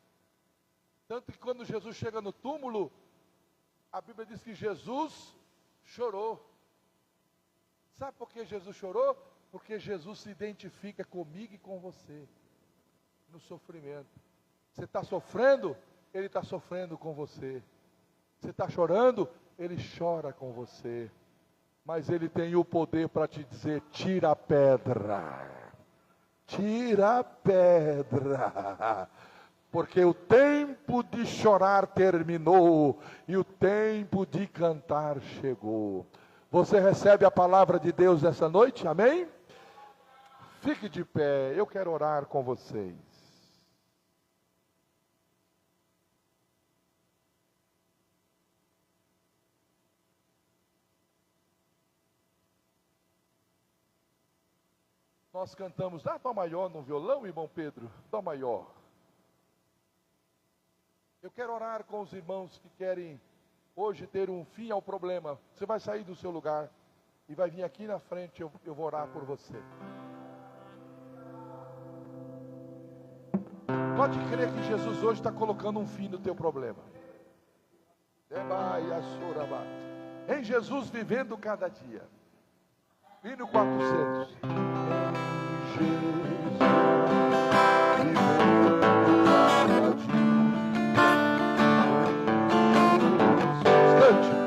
Tanto que quando Jesus chega no túmulo, a Bíblia diz que Jesus chorou. Sabe por que Jesus chorou? Porque Jesus se identifica comigo e com você, no sofrimento. Você está sofrendo? Ele está sofrendo com você. Você está chorando? Ele chora com você. Mas Ele tem o poder para te dizer, tira a pedra. Tira a pedra. Porque o tempo de chorar terminou e o tempo de cantar chegou. Você recebe a palavra de Deus essa noite? Amém? Fique de pé, eu quero orar com vocês. Nós cantamos, Dó maior no violão, irmão Pedro, Dó maior. Eu quero orar com os irmãos que querem hoje ter um fim ao problema. Você vai sair do seu lugar e vai vir aqui na frente, eu vou orar por você. Pode crer que Jesus hoje está colocando um fim no teu problema. Em Jesus vivendo cada dia. Hino 400. Em Jesus vivendo cada dia. Instante.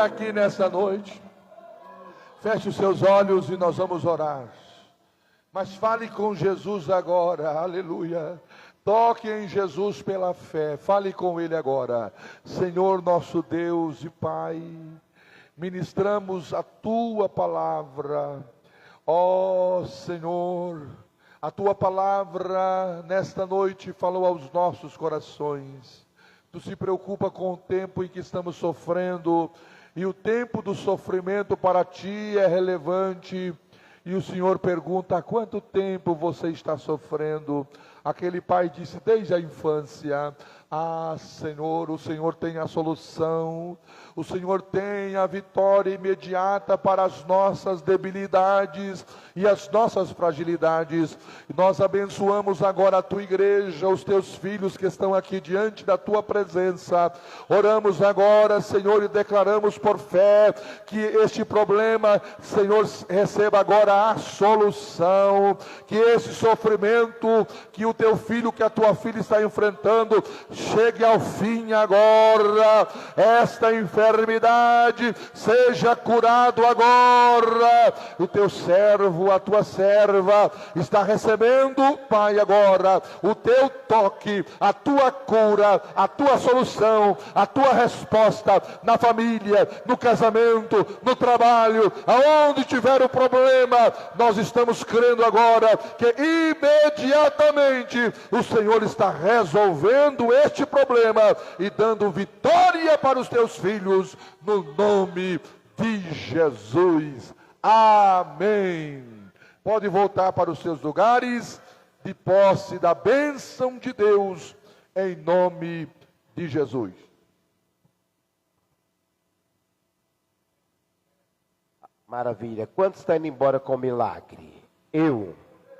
Aqui nessa noite, feche os seus olhos e nós vamos orar, mas fale com Jesus agora, aleluia, toque em Jesus pela fé, fale com Ele agora. Senhor nosso Deus e Pai, ministramos a Tua palavra, ó Senhor, a Tua palavra nesta noite falou aos nossos corações. Tu se preocupa com o tempo em que estamos sofrendo, e o tempo do sofrimento para ti é relevante. E o Senhor pergunta, há quanto tempo você está sofrendo? Aquele pai disse, desde a infância. Ah, Senhor, o Senhor tem a solução. O Senhor tem a vitória imediata para as nossas debilidades e as nossas fragilidades. E nós abençoamos agora a Tua igreja, os Teus filhos que estão aqui diante da Tua presença. Oramos agora, Senhor, e declaramos por fé que este problema, Senhor, receba agora a solução. Que esse sofrimento que o Teu filho, que a Tua filha está enfrentando, chegue ao fim agora, esta enfermidade seja curado agora. O teu servo, a tua serva está recebendo, Pai, agora o teu toque, a tua cura, a tua solução, a tua resposta na família, no casamento, no trabalho, aonde tiver o problema. Nós estamos crendo agora que imediatamente o Senhor está resolvendo este problema e dando vitória para os teus filhos, no nome de Jesus. Amém. Pode voltar para os seus lugares, de posse da bênção de Deus, em nome de Jesus. Maravilha. Quantos estão indo embora com milagre? Eu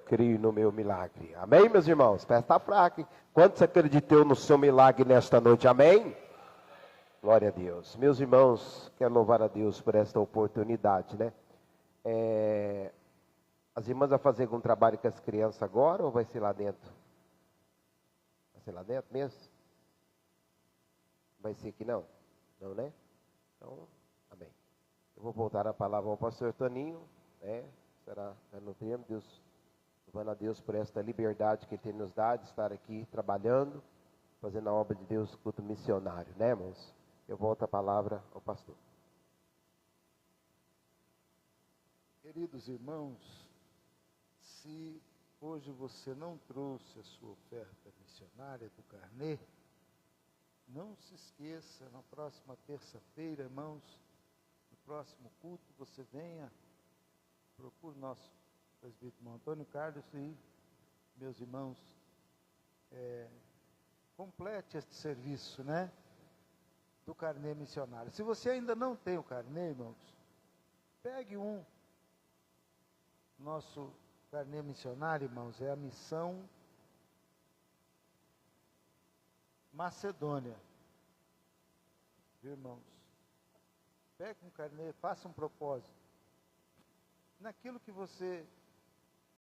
creio no meu milagre. Amém, meus irmãos? Pé está fraco, hein? Quantos acreditou no seu milagre nesta noite? Amém? Glória a Deus. Meus irmãos, quero louvar a Deus por esta oportunidade, né? As irmãs vão fazer algum trabalho com as crianças agora ou vai ser lá dentro? Vai ser lá dentro mesmo? Vai ser que não? Não, né? Então, amém. Eu vou voltar a palavra ao pastor Toninho, né? Será no tempo, Deus, louvando a Deus por esta liberdade que Ele tem nos dado, de estar aqui trabalhando, fazendo a obra de Deus, culto missionário, né, irmãos? Eu volto a palavra ao pastor. Queridos irmãos, se hoje você não trouxe a sua oferta missionária do carnê, não se esqueça, na próxima terça-feira, irmãos, no próximo culto, você venha, procure nosso presbítero Antônio Carlos e meus irmãos, complete este serviço, né, do carnê missionário. Se você ainda não tem o carnê, irmãos, pegue um. Nosso carnê missionário, irmãos, é a missão Macedônia. Viu, irmãos? Pegue um carnê, faça um propósito. Naquilo que você